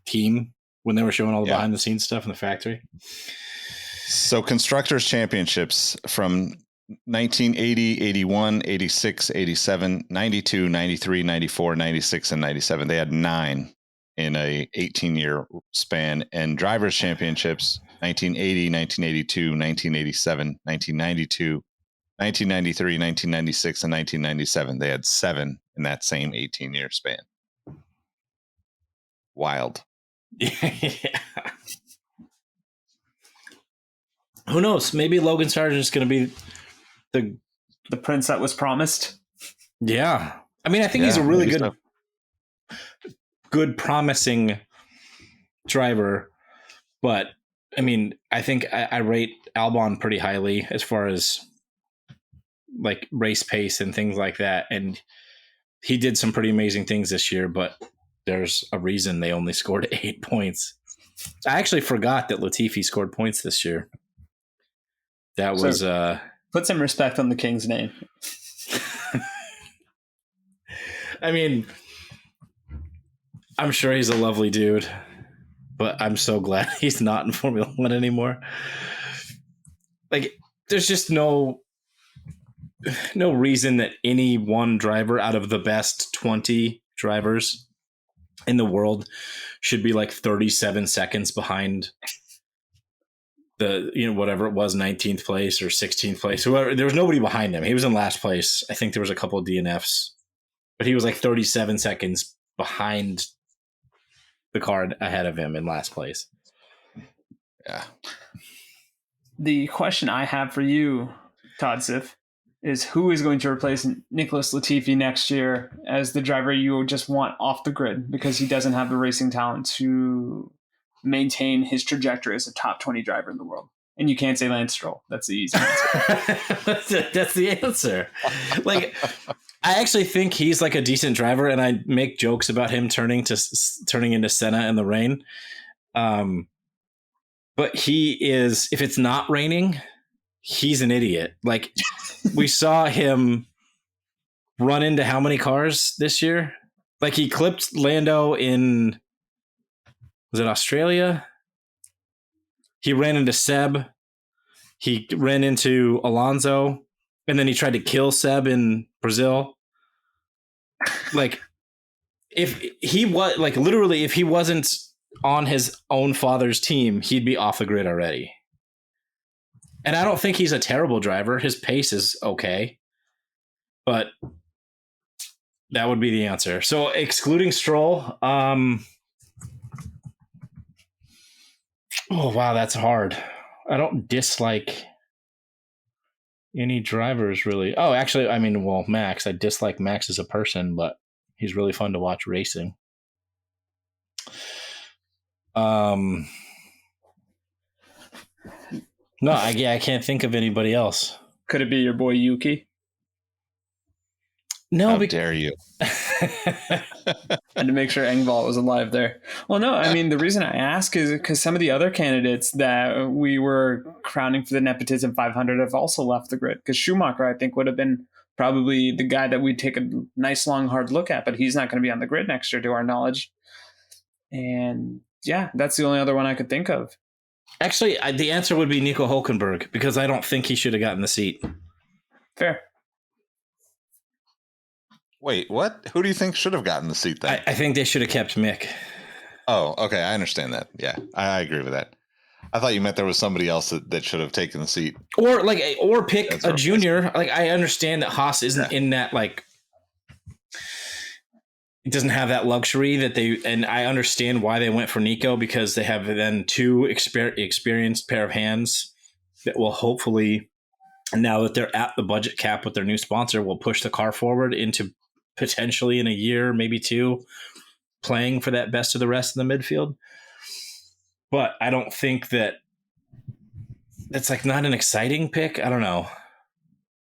team when they were showing all the behind the scenes stuff in the factory. So Constructors Championships from 1980, 81, 86, 87, 92, 93, 94, 96, and 97. They had 9 in a 18-year span. And Drivers Championships, 1980, 1982, 1987, 1992, 1993, 1996, and 1997. They had 7 in that same 18-year span. Wild. Yeah. Who knows? Maybe Logan Sargent is going to be the prince that was promised. Yeah. I mean, I think he's a really good, promising driver. But, I mean, I think I rate Albon pretty highly as far as like race pace and things like that. And he did some pretty amazing things this year, but there's a reason they only scored 8 points. I actually forgot that Latifi scored points this year. That was put some respect on the King's name. I mean, I'm sure he's a lovely dude, but I'm so glad he's not in Formula One anymore. Like, there's just no reason that any one driver out of the best 20 drivers in the world should be like 37 seconds behind the, whatever it was, 19th place or 16th place, whoever. There was nobody behind him. He was in last place. I think there was a couple of DNFs, but he was like 37 seconds behind the car ahead of him in last place. Yeah. The question I have for you, Todd Sif, is who is going to replace Nicholas Latifi next year as the driver you just want off the grid because he doesn't have the racing talent to maintain his trajectory as a top 20 driver in the world. And you can't say Lance Stroll. That's the easy answer. That's the answer. Like, I actually think he's like a decent driver, and I make jokes about him turning into Senna in the rain. But he is, if it's not raining, he's an idiot. Like, we saw him run into how many cars this year? Like, he clipped Lando in, was it Australia? He ran into Seb. He ran into Alonso, and then he tried to kill Seb in Brazil. Like, if he was, like, literally, if he wasn't on his own father's team, he'd be off the grid already. And I don't think he's a terrible driver. His pace is okay, but that would be the answer. So excluding Stroll, oh wow, that's hard. I don't dislike any drivers really. Oh, actually, I mean, well, Max. I dislike Max as a person, but he's really fun to watch racing. No, I can't think of anybody else. Could it be your boy Yuki? No, How dare you? And to make sure Engvall was alive there. Well, no, I mean, the reason I ask is because some of the other candidates that we were crowning for the Nepotism 500 have also left the grid. Because Schumacher, I think, would have been probably the guy that we'd take a nice, long, hard look at, but he's not going to be on the grid next year, to our knowledge. And yeah, that's the only other one I could think of. Actually, the answer would be Nico Hülkenberg, because I don't think he should have gotten the seat. Fair. Wait, what? Who do you think should have gotten the seat then? I think they should have kept Mick. Oh, okay. I understand that. Yeah, I agree with that. I thought you meant there was somebody else that should have taken the seat. Or pick a junior. Like, I understand that Haas isn't in that, like, it doesn't have that luxury that they, and I understand why they went for Nico, because they have then two experienced pair of hands that will hopefully, now that they're at the budget cap with their new sponsor, will push the car forward into potentially in a year, maybe two, playing for that best of the rest of the midfield. But I don't think that that's like not an exciting pick. I don't know.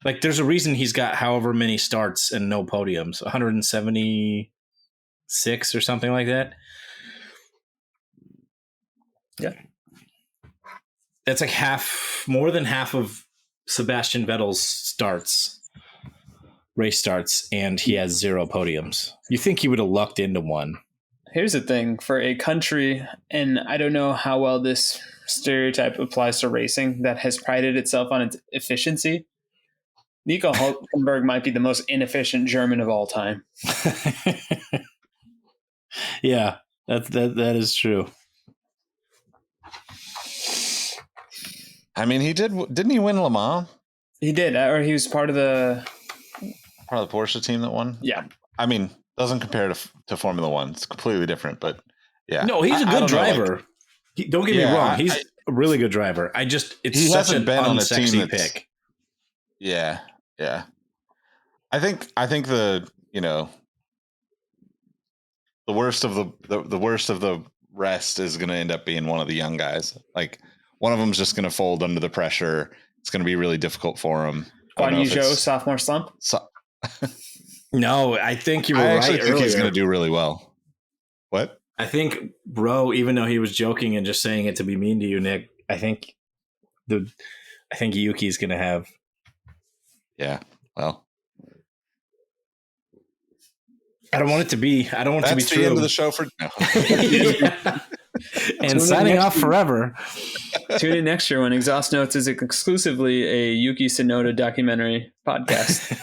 Like, there's a reason he's got however many starts and no podiums, 176 or something like that. Yeah. That's like more than half of Sebastian Vettel's race starts, and he has 0 podiums. You think he would have lucked into one. Here's the thing, for a country, and I don't know how well this stereotype applies to racing, that has prided itself on its efficiency, Nico Hülkenberg might be the most inefficient German of all time. Yeah, that is true. I mean, didn't he win Le Mans? He did, or he was part of the Porsche team that won? Yeah. I mean, doesn't compare to Formula One. It's completely different, but yeah. No, he's a good driver. Don't get me wrong. He's a really good driver. It's such an unsexy pick. Yeah. Yeah. I think the worst of the worst of the rest is going to end up being one of the young guys. Like, one of them's just going to fold under the pressure. It's going to be really difficult for him. Guan Yu Zhou, sophomore slump. No, I think you were right. I actually think earlier. He's going to do really well. What? I think, bro, even though he was joking and just saying it to be mean to you, Nick, I think Yuki's going to have. Yeah. Well, I don't want it to be. I don't want it to be true. That's the end of the show for now. Yeah. And signing off forever. Tune in next year when Exhaust Notes is exclusively a Yuki Tsunoda documentary podcast.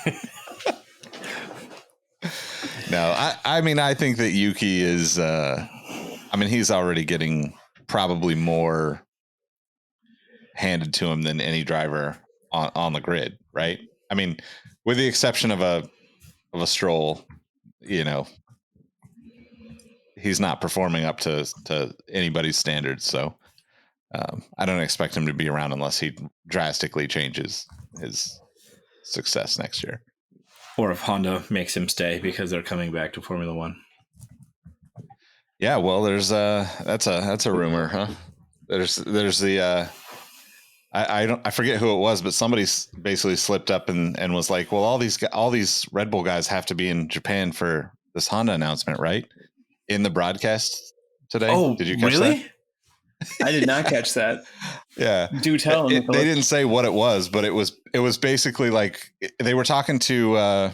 No, I mean, I think that Yuki is, he's already getting probably more handed to him than any driver on the grid, right? I mean, with the exception of a Stroll, he's not performing up to anybody's standards. So I don't expect him to be around unless he drastically changes his success next year. Or if Honda makes him stay because they're coming back to Formula One. Yeah, well, there's that's a rumor, huh? There's the I forget who it was, but somebody basically slipped up and was like, well, all these Red Bull guys have to be in Japan for this Honda announcement, right? In the broadcast today. Oh, did you catch really? that? I did not catch that. Yeah. Do tell. They didn't say what it was, but it was basically like they were talking to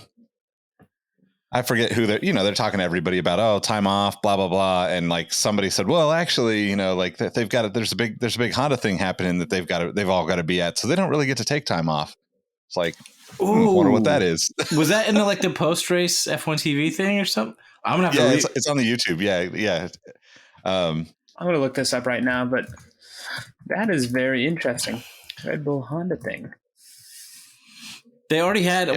I forget who they're talking to everybody about, time off, blah, blah, blah. And like somebody said, well, actually, like they've got there's a big Honda thing happening that they've all got to be at. So they don't really get to take time off. It's like, wonder what that is. Was that in the post race F1 TV thing or something? I'm going to have to it's on the YouTube. Yeah. I'm going to look this up right now, but that is very interesting. Red Bull Honda thing. They already had,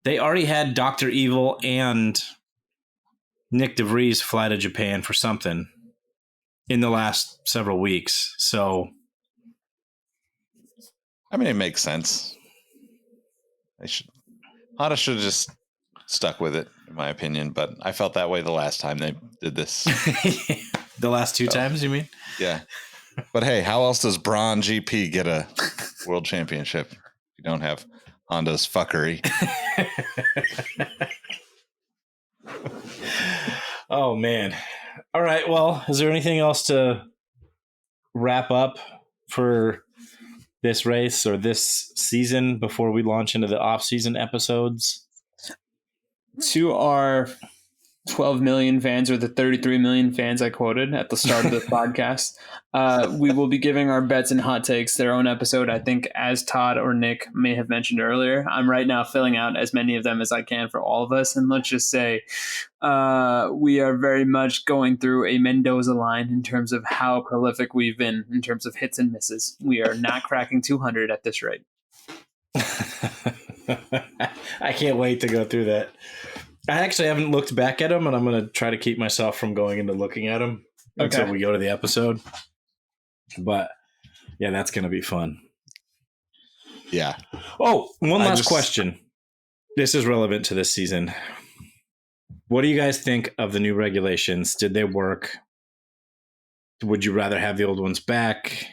they already had Dr. Evil and Nick DeVries fly to Japan for something in the last several weeks. So, I mean, it makes sense. Honda should have just stuck with it, in my opinion. But I felt that way the last time they did this. The last two times, you mean? Yeah. But hey, how else does Braun GP get a world championship? You don't have Honda's fuckery. Oh, man. All right. Well, is there anything else to wrap up for this race or this season before we launch into the off-season episodes? To our 12 million fans, or the 33 million fans I quoted at the start of the podcast, we will be giving our bets and hot takes their own episode. I think, as Todd or Nick may have mentioned earlier, I'm right now filling out as many of them as I can for all of us. And let's just say we are very much going through a Mendoza line in terms of how prolific we've been in terms of hits and misses. We are not cracking 200 at this rate. I can't wait to go through that. I actually haven't looked back at them, and I'm going to try to keep myself from going into looking at them until we go to the episode. But yeah, that's going to be fun. Yeah. Oh, one last question. This is relevant to this season. What do you guys think of the new regulations? Did they work? Would you rather have the old ones back?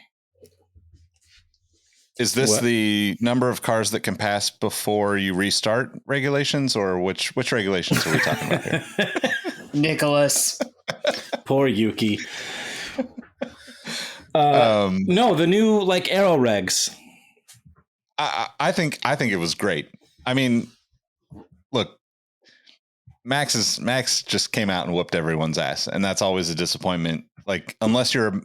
Is this the number of cars that can pass before you restart regulations, or which regulations are we talking about here? Nicholas. Poor Yuki. No, the new aero regs. I think it was great. I mean, look, Max just came out and whooped everyone's ass, and that's always a disappointment. Like, unless you're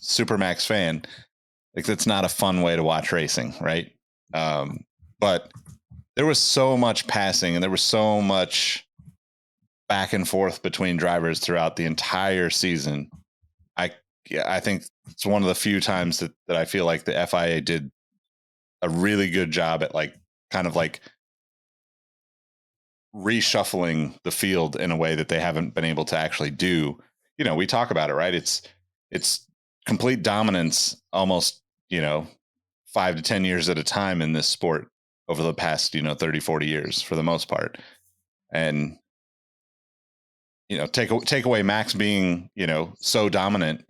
super Max fan, that's not a fun way to watch racing, right? But there was so much passing, and there was so much back and forth between drivers throughout the entire season. I think it's one of the few times that I feel like the FIA did a really good job at kind of reshuffling the field in a way that they haven't been able to actually do. We talk about it, right? It's complete dominance almost, 5 to 10 years at a time in this sport over the past, 30, 40 years for the most part. And, take away Max being, so dominant.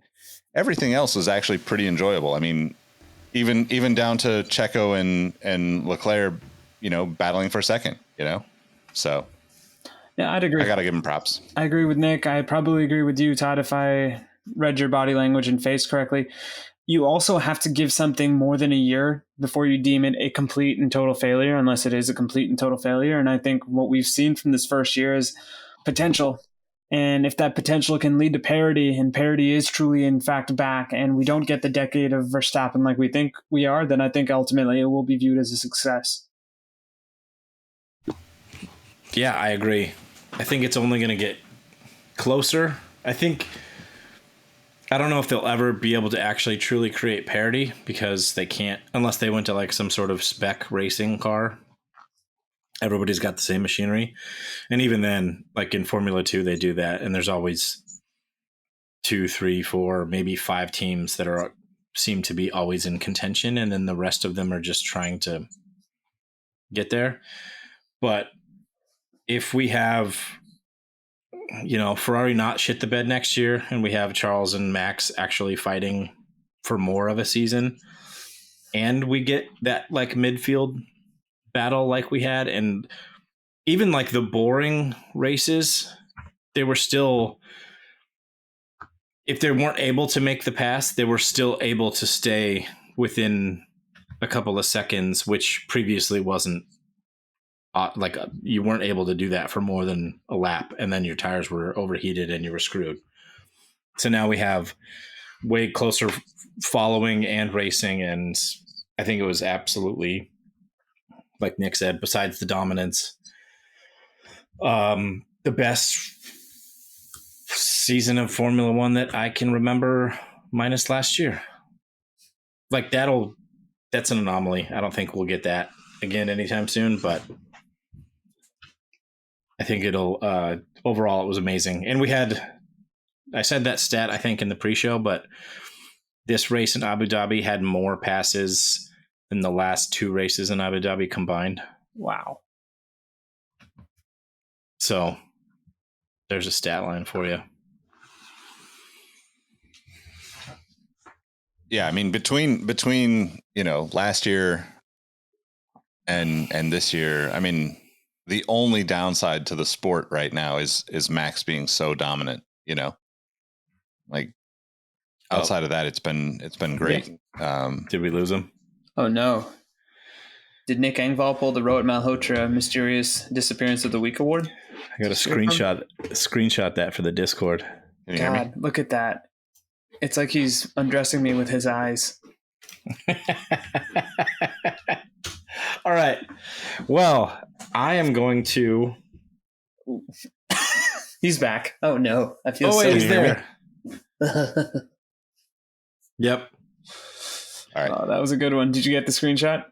Everything else was actually pretty enjoyable. I mean, even down to Checo and Leclerc, battling for second, so. Yeah, I'd agree. I got to give him props. I agree with Nick. I probably agree with you, Todd, if I read your body language and face correctly. You also have to give something more than a year before you deem it a complete and total failure, unless it is a complete and total failure. And I think what we've seen from this first year is potential. And if that potential can lead to parity, and parity is truly, in fact, back, and we don't get the decade of Verstappen like we think we are, then I think ultimately it will be viewed as a success. Yeah, I agree. I think it's only going to get closer. I don't know if they'll ever be able to actually truly create parity, because they can't, unless they went to some sort of spec racing car. Everybody's got the same machinery. And even then, in Formula 2, they do that. And there's always 2, 3, 4, maybe 5 teams that are seem to be always in contention, and then the rest of them are just trying to get there. But if we have, Ferrari not shit the bed next year, and we have Charles and Max actually fighting for more of a season, and we get that like midfield battle like we had, and even like the boring races, they were still, if they weren't able to make the pass, they were still able to stay within a couple of seconds, which previously wasn't you weren't able to do that for more than a lap, and then your tires were overheated and you were screwed. So now we have way closer following and racing, and I think it was absolutely, like Nick said, besides the dominance, the best season of Formula One that I can remember, minus last year. Like that's an anomaly. I don't think we'll get that again anytime soon, but I think it'll, overall it was amazing. And I said that stat, I think, in the pre-show, but this race in Abu Dhabi had more passes than the last two races in Abu Dhabi combined. Wow. So there's a stat line for you. Yeah, I mean, between last year and this year, I mean, the only downside to the sport right now is Max being so dominant, like outside of that, it's been great. Yeah. Did we lose him? Oh no. Did Nick Engvall pull the Rohit Malhotra Mysterious Disappearance of the Week award? I got a screenshot that for the Discord. Can you hear me? God, look at that. It's like he's undressing me with his eyes. All right. Well, I am going to. He's back. Oh no. I feel he's there. Yep. All right. Oh, that was a good one. Did you get the screenshot?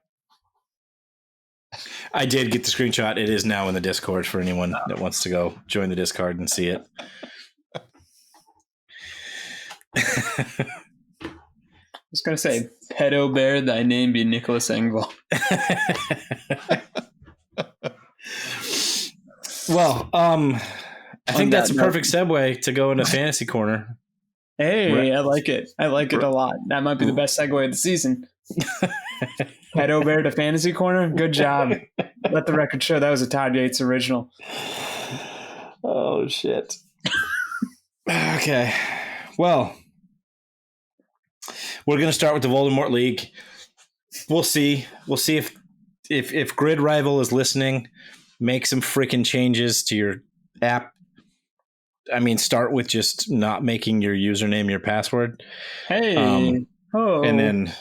I did get the screenshot. It is now in the Discord for anyone that wants to go join the Discord and see it. I was going to say, pedo bear, thy name be Nicholas Engvall. Well, I think that's a perfect segue to go into Fantasy Corner. Hey, Right. I like it. I like it a lot. That might be the best segue of the season. Pedo bear to Fantasy Corner. Good job. Let the record show that was a Todd Yates original. Oh, shit. Okay. Well, we're going to start with the Voldemort League. We'll see. We'll see if Grid Rival is listening. Make some freaking changes to your app. I mean, start with just not making your username your password. Hey. And then,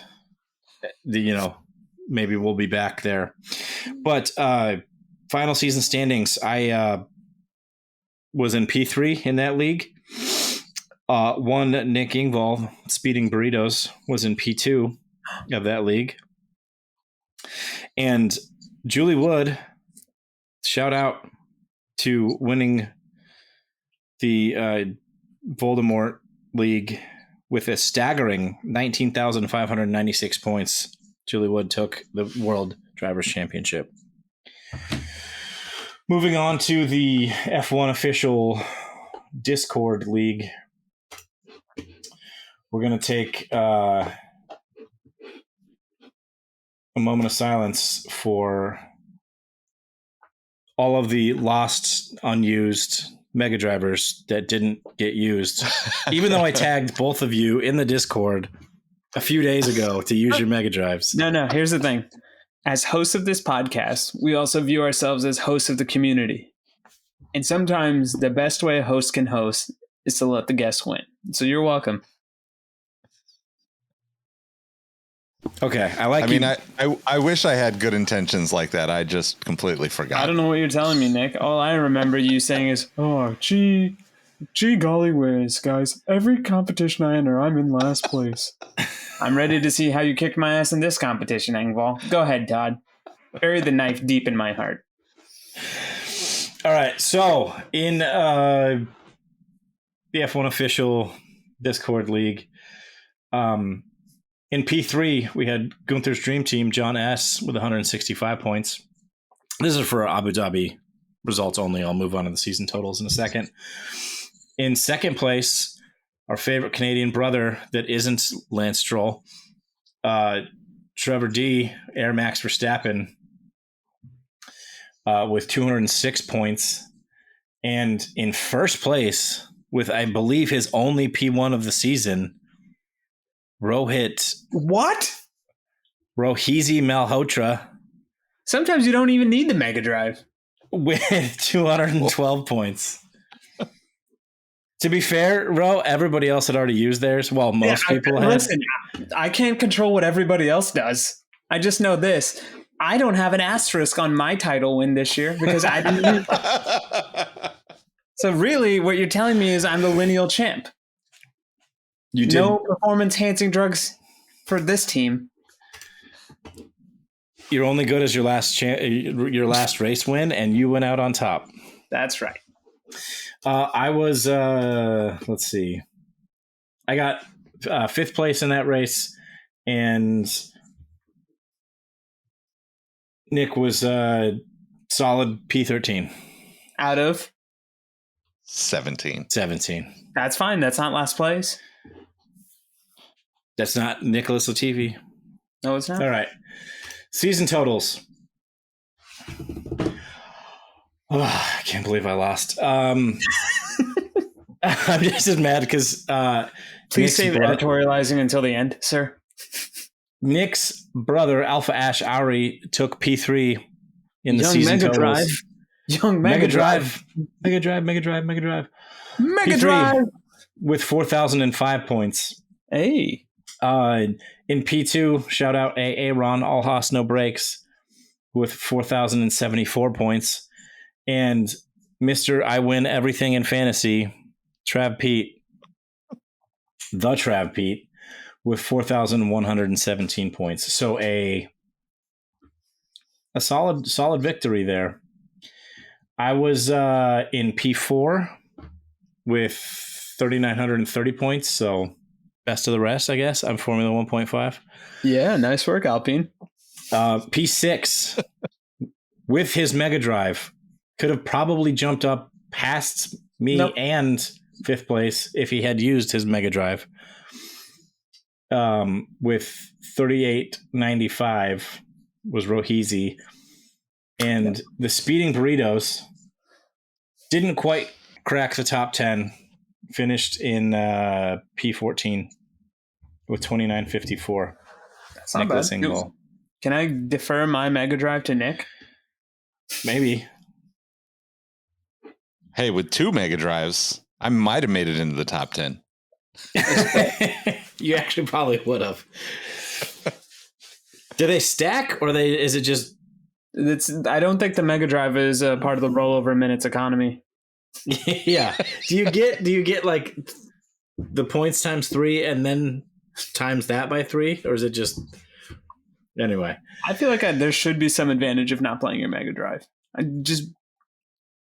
maybe we'll be back there. But final season standings, I was in P3 in that league. One Nick Engvall, Speeding Burritos, was in P2 of that league. And Julie Wood, shout out to winning the Voldemort League with a staggering 19,596 points. Julie Wood took the World Drivers' Championship. Moving on to the F1 official Discord League. We're going to take a moment of silence for all of the lost, unused Mega Drivers that didn't get used. Even though I tagged both of you in the Discord a few days ago to use your Mega Drives. No, here's the thing. As hosts of this podcast, we also view ourselves as hosts of the community. And sometimes the best way a host can host is to let the guests win. So you're welcome. Okay, I wish I had good intentions like that. I just completely forgot. I don't know what you're telling me, Nick. All I remember you saying is, "Oh, gee golly whiz, guys! Every competition I enter, I'm in last place." I'm ready to see how you kicked my ass in this competition, Engvall. Go ahead, Todd. Bury the knife deep in my heart. All right, so in the F1 official Discord League, In P3, we had Gunther's dream team, John S., with 165 points. This is for Abu Dhabi results only. I'll move on to the season totals in a second. In second place, our favorite Canadian brother that isn't Lance Stroll, Trevor D., Air Max Verstappen, with 206 points. And in first place, with I believe his only P1 of the season, Rohit. What? Rohit Malhotra. Sometimes you don't even need the Mega Drive. With 212 points. To be fair, Ro, everybody else had already used theirs. Well, most people had. Listen, I can't control what everybody else does. I just know this. I don't have an asterisk on my title win this year because I didn't. So really, what you're telling me is I'm the lineal champ. You did. No performance-enhancing drugs for this team. You're only good as your last race win, and you went out on top. That's right. I was, let's see. I got fifth place in that race, and Nick was solid P13. Out of? 17. That's fine. That's not last place. That's not Nicholas Latifi. No, it's not. All right. Season totals. Oh, I can't believe I lost. I'm just as mad because please save editorializing until the end, sir. Nick's brother, Alpha Ash Ari, took P3 in the season Mega totals. Drive. Young Mega Drive. Mega Drive. Mega Drive. With 4,005 points. Hey. In P2, shout out AA Ron, all Haas, no breaks, with 4,074 points. And Mr. I win everything in fantasy, Trav Pete, with 4,117 points. So a solid victory there. I was in P4 with 3,930 points, so best of the rest, I guess. I'm Formula 1.5. Yeah, nice work, Alpine. P6 with his Mega Drive could have probably jumped up past me and fifth place if he had used his Mega Drive. With 3895 was Rohizi. And the Speeding Burritos didn't quite crack the top 10. Finished in P14 with 2954. That's not bad. Engvall. Can I defer my Mega Drive to Nick? Maybe. Hey, with 2 Mega Drives, I might have made it into the top 10. You actually probably would have. Do they stack, or is it just? I don't think the Mega Drive is a part of the rollover minutes economy. Yeah. Do you get like the points times 3 and then times that by 3, or is it just anyway? I feel like there should be some advantage of not playing your Mega Drive. I'm just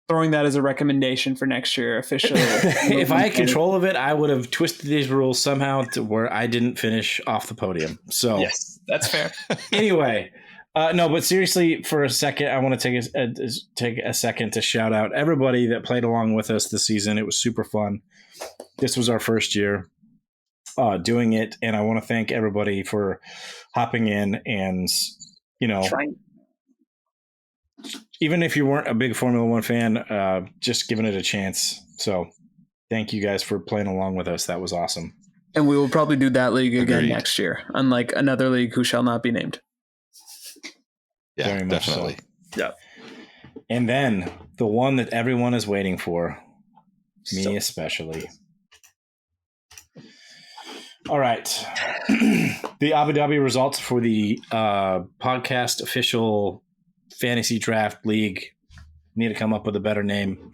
throwing that as a recommendation for next year officially. If I had control of it, I would have twisted these rules somehow to where I didn't finish off the podium. So yes, that's fair. Anyway. No, but seriously, for a second, I want to take a second to shout out everybody that played along with us this season. It was super fun. This was our first year doing it, and I want to thank everybody for hopping in and, even if you weren't a big Formula One fan, just giving it a chance. So thank you guys for playing along with us. That was awesome. And we will probably do that league again next year, unlike another league who shall not be named. Yeah, very much definitely. So. Yeah. And then the one that everyone is waiting for, me especially. All right. The Abu Dhabi results for the podcast official fantasy draft league. Need to come up with a better name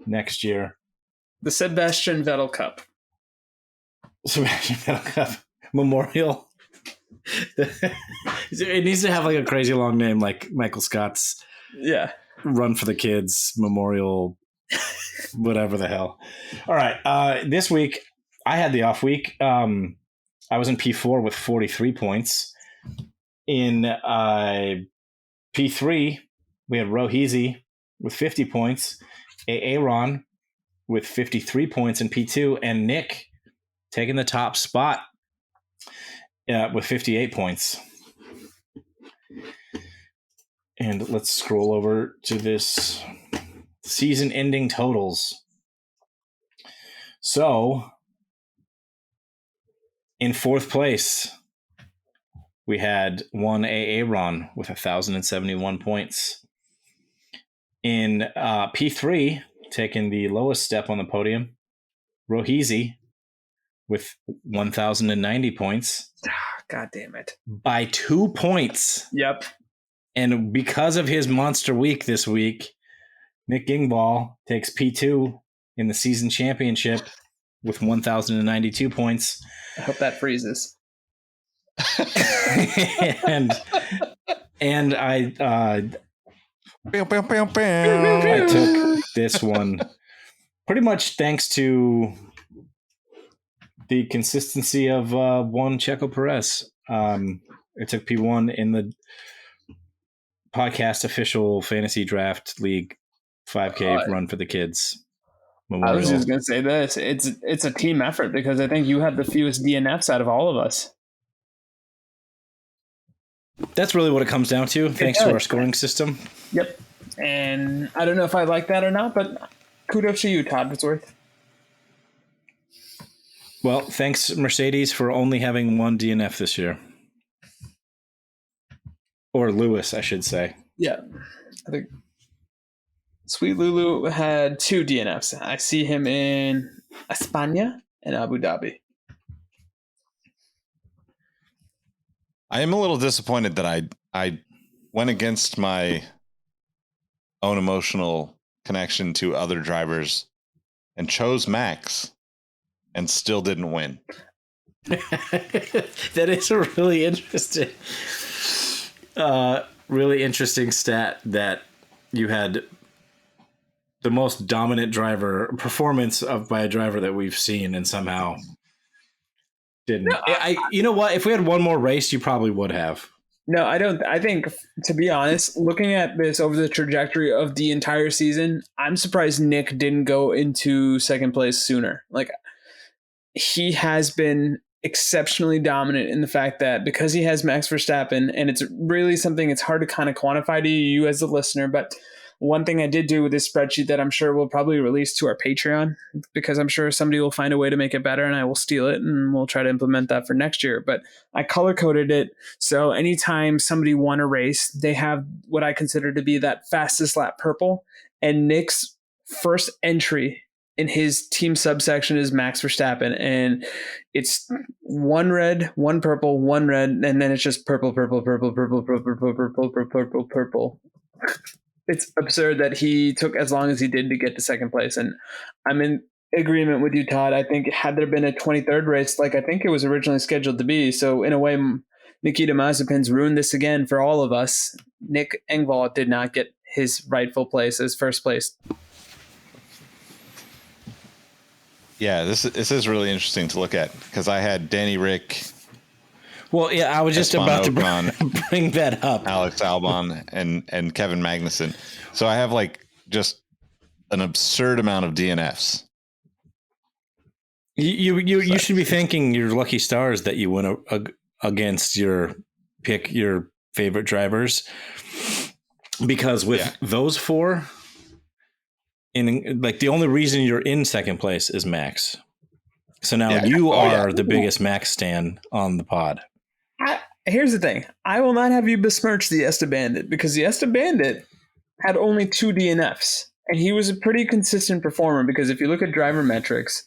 next year. The Sebastian Vettel Cup. Sebastian Vettel Cup Memorial. It needs to have like a crazy long name, like Michael Scott's Run for the Kids Memorial, whatever the hell. All right. This week I had the off week. I was in P4 with 43 points. In P3, we had Rohit with 50 points, Aaron with 53 points in P2, and Nick taking the top spot with 58 points. And let's scroll over to this season-ending totals. So, in fourth place, we had one Aaron with 1,071 points. In P3, taking the lowest step on the podium, Rohit with 1,090 points. God damn it. By 2 points. Yep. And because of his monster week this week, Nick Engvall takes P2 in the season championship with 1,092 points. I hope that freezes. and I took this one pretty much thanks to the consistency of one Checo Perez. I took P1 in the podcast official fantasy draft league 5K run for the kids. Memorial. I was just going to say this. It's a team effort because I think you had the fewest DNFs out of all of us. That's really what it comes down to, thanks to our scoring system. Yep. And I don't know if I like that or not, but kudos to you, Todd Fitzworth. Well, thanks, Mercedes, for only having one DNF this year. Or Lewis, I should say. Yeah. I think Sweet Lulu had 2 DNFs. I see him in España and Abu Dhabi. I am a little disappointed that I went against my own emotional connection to other drivers and chose Max and still didn't win. That is a really interesting stat that you had the most dominant driver performance by a driver that we've seen and somehow didn't. No, you know what? If we had one more race, you probably would have. No, I don't. I think, to be honest, looking at this over the trajectory of the entire season, I'm surprised Nick didn't go into second place sooner. Like, he has been exceptionally dominant in the fact that because he has Max Verstappen, and it's really something it's hard to kind of quantify to you as a listener, but one thing I did do with this spreadsheet that I'm sure we'll probably release to our Patreon, because I'm sure somebody will find a way to make it better and I will steal it and we'll try to implement that for next year. But I color coded it. So anytime somebody won a race, they have what I consider to be that fastest lap purple. And Nick's first entry in his team subsection is Max Verstappen. And it's one red, one purple, one red, and then it's just purple, purple, purple, purple, purple, purple, purple, purple, purple, purple. It's absurd that he took as long as he did to get to second place. And I'm in agreement with you, Todd. I think had there been a 23rd race, like I think it was originally scheduled to be, so in a way, Nikita Mazepin's ruined this again for all of us. Nick Engvall did not get his rightful place as first place. Yeah, this is really interesting to look at because I had Danny Rick. Well, yeah, I was just about to bring that up. Alex Albon and Kevin Magnussen. So I have like just an absurd amount of DNFs. You should be thanking your lucky stars that you went against your favorite drivers, because with those 4, in like the only reason you're in second place is Max. So now you are the biggest Max stan on the pod. Here's the thing. I will not have you besmirch the Esta Bandit, because the Esta Bandit had only 2 DNFs, and he was a pretty consistent performer, because if you look at driver metrics,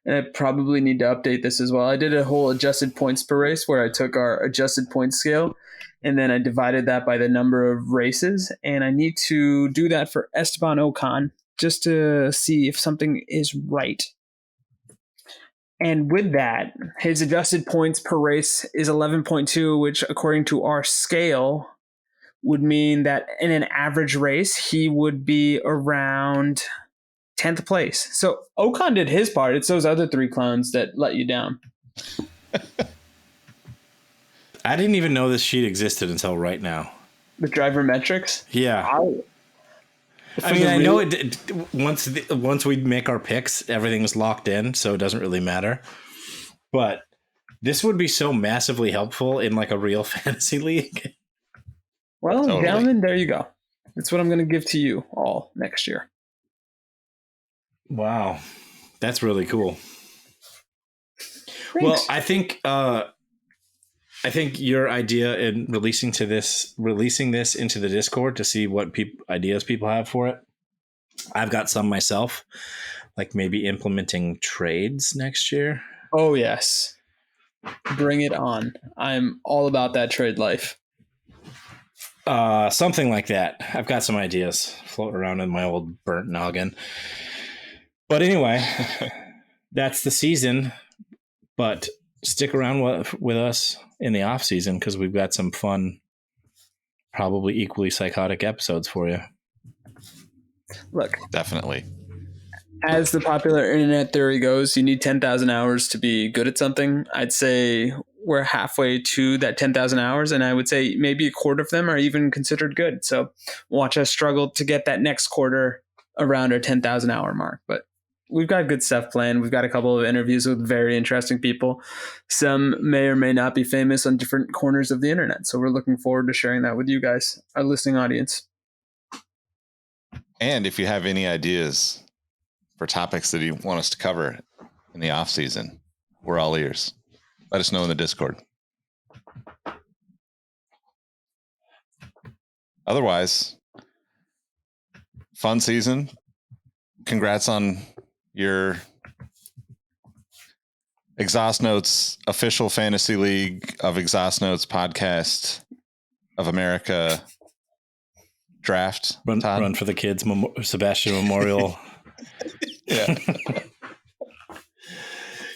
and I probably need to update this as well, I did a whole adjusted points per race where I took our adjusted points scale, and then I divided that by the number of races, and I need to do that for Esteban Ocon just to see if something is right. And with that, his adjusted points per race is 11.2, which according to our scale would mean that in an average race, he would be around 10th place. So Ocon did his part. It's those other 3 clowns that let you down. I didn't even know this sheet existed until right now. The driver metrics? Yeah. I mean, I know it. Once we make our picks, everything's locked in, so it doesn't really matter. But this would be so massively helpful in like a real fantasy league. Well, Totally. gentlemen, there you go. That's what I'm going to give to you all next year. Wow, that's really cool. Thanks. Well, I think your idea in releasing this into the Discord to see what ideas people have for it. I've got some myself, like maybe implementing trades next year. Oh, yes. Bring it on. I'm all about that trade life. Something like that. I've got some ideas floating around in my old burnt noggin. But anyway, that's the season. But stick around with us in the off season because we've got some fun, probably equally psychotic episodes for you. Look, Definitely. as the popular internet theory goes, you need 10,000 hours to be good at something. I'd say we're halfway to that 10,000 hours, and I would say maybe a quarter of them are even considered good. So watch us struggle to get that next quarter around our 10,000 hour mark. But we've got good stuff planned. We've got a couple of interviews with very interesting people. Some may or may not be famous on different corners of the internet. So we're looking forward to sharing that with you guys, our listening audience. And if you have any ideas for topics that you want us to cover in the off season, we're all ears. Let us know in the Discord. Otherwise, fun season. Congrats on your Exhaust Notes official fantasy league of Exhaust Notes podcast of America draft. Run for the kids, Sebastian Memorial. Yeah.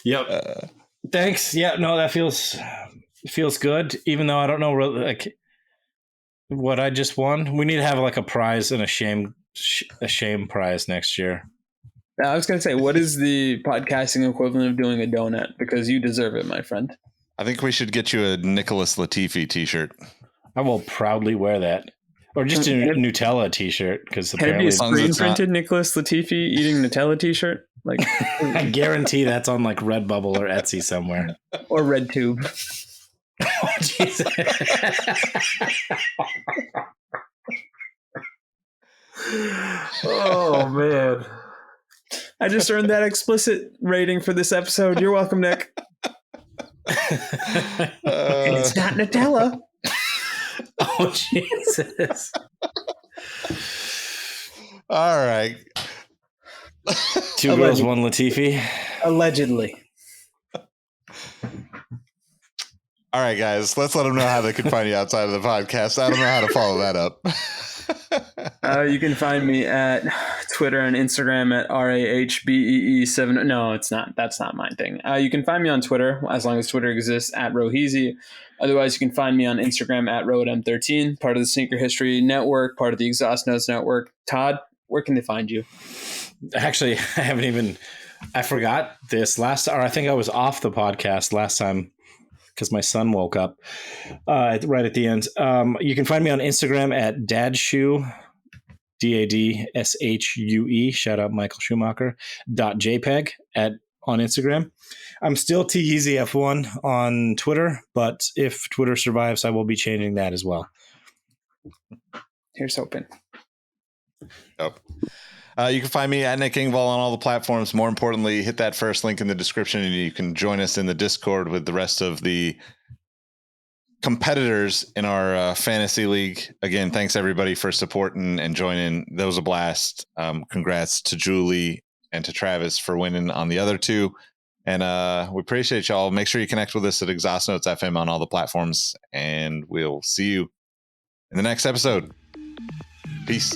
Yep. Thanks. Yeah. No, that feels good. Even though I don't know like what I just won. We need to have like a prize and a shame prize next year. I was going to say, what is the podcasting equivalent of doing a donut? Because you deserve it, my friend. I think we should get you a Nicholas Latifi t-shirt. I will proudly wear that. Or just a Nutella t-shirt, because apparently can it be a screen printed Nicholas Latifi eating Nutella t-shirt? Like, I guarantee that's on like Redbubble or Etsy somewhere. Or RedTube. Oh, Jesus. Oh, man. I just earned that explicit rating for this episode. You're welcome, Nick. It's not Nutella. Oh, Jesus. All right. Two girls, one Latifi. Allegedly. All right, guys. Let's let them know how they can find you outside of the podcast. I don't know how to follow that up. You can find me at Twitter and Instagram at RAHBEE7. No, it's not. That's not my thing. You can find me on Twitter, as long as Twitter exists, at Roheezy. Otherwise, you can find me on Instagram at RoadM13, part of the Sneaker History Network, part of the Exhaust Notes Network. Todd, where can they find you? Actually, I forgot this or I think I was off the podcast last time because my son woke up right at the end. You can find me on Instagram at dadshoe, DADSHUE. Shout out Michael Schumacher. .jpeg on Instagram. I'm still TEasyF1 on Twitter, but if Twitter survives, I will be changing that as well. Here's hoping. Yep. You can find me at Nick Engvall on all the platforms. More importantly, hit that first link in the description and you can join us in the Discord with the rest of the competitors in our fantasy league. Again, thanks everybody for supporting and joining. That was a blast. Congrats to Julie and to Travis for winning on the other two. And we appreciate y'all. Make sure you connect with us at Exhaust Notes FM on all the platforms, and we'll see you in the next episode. Peace.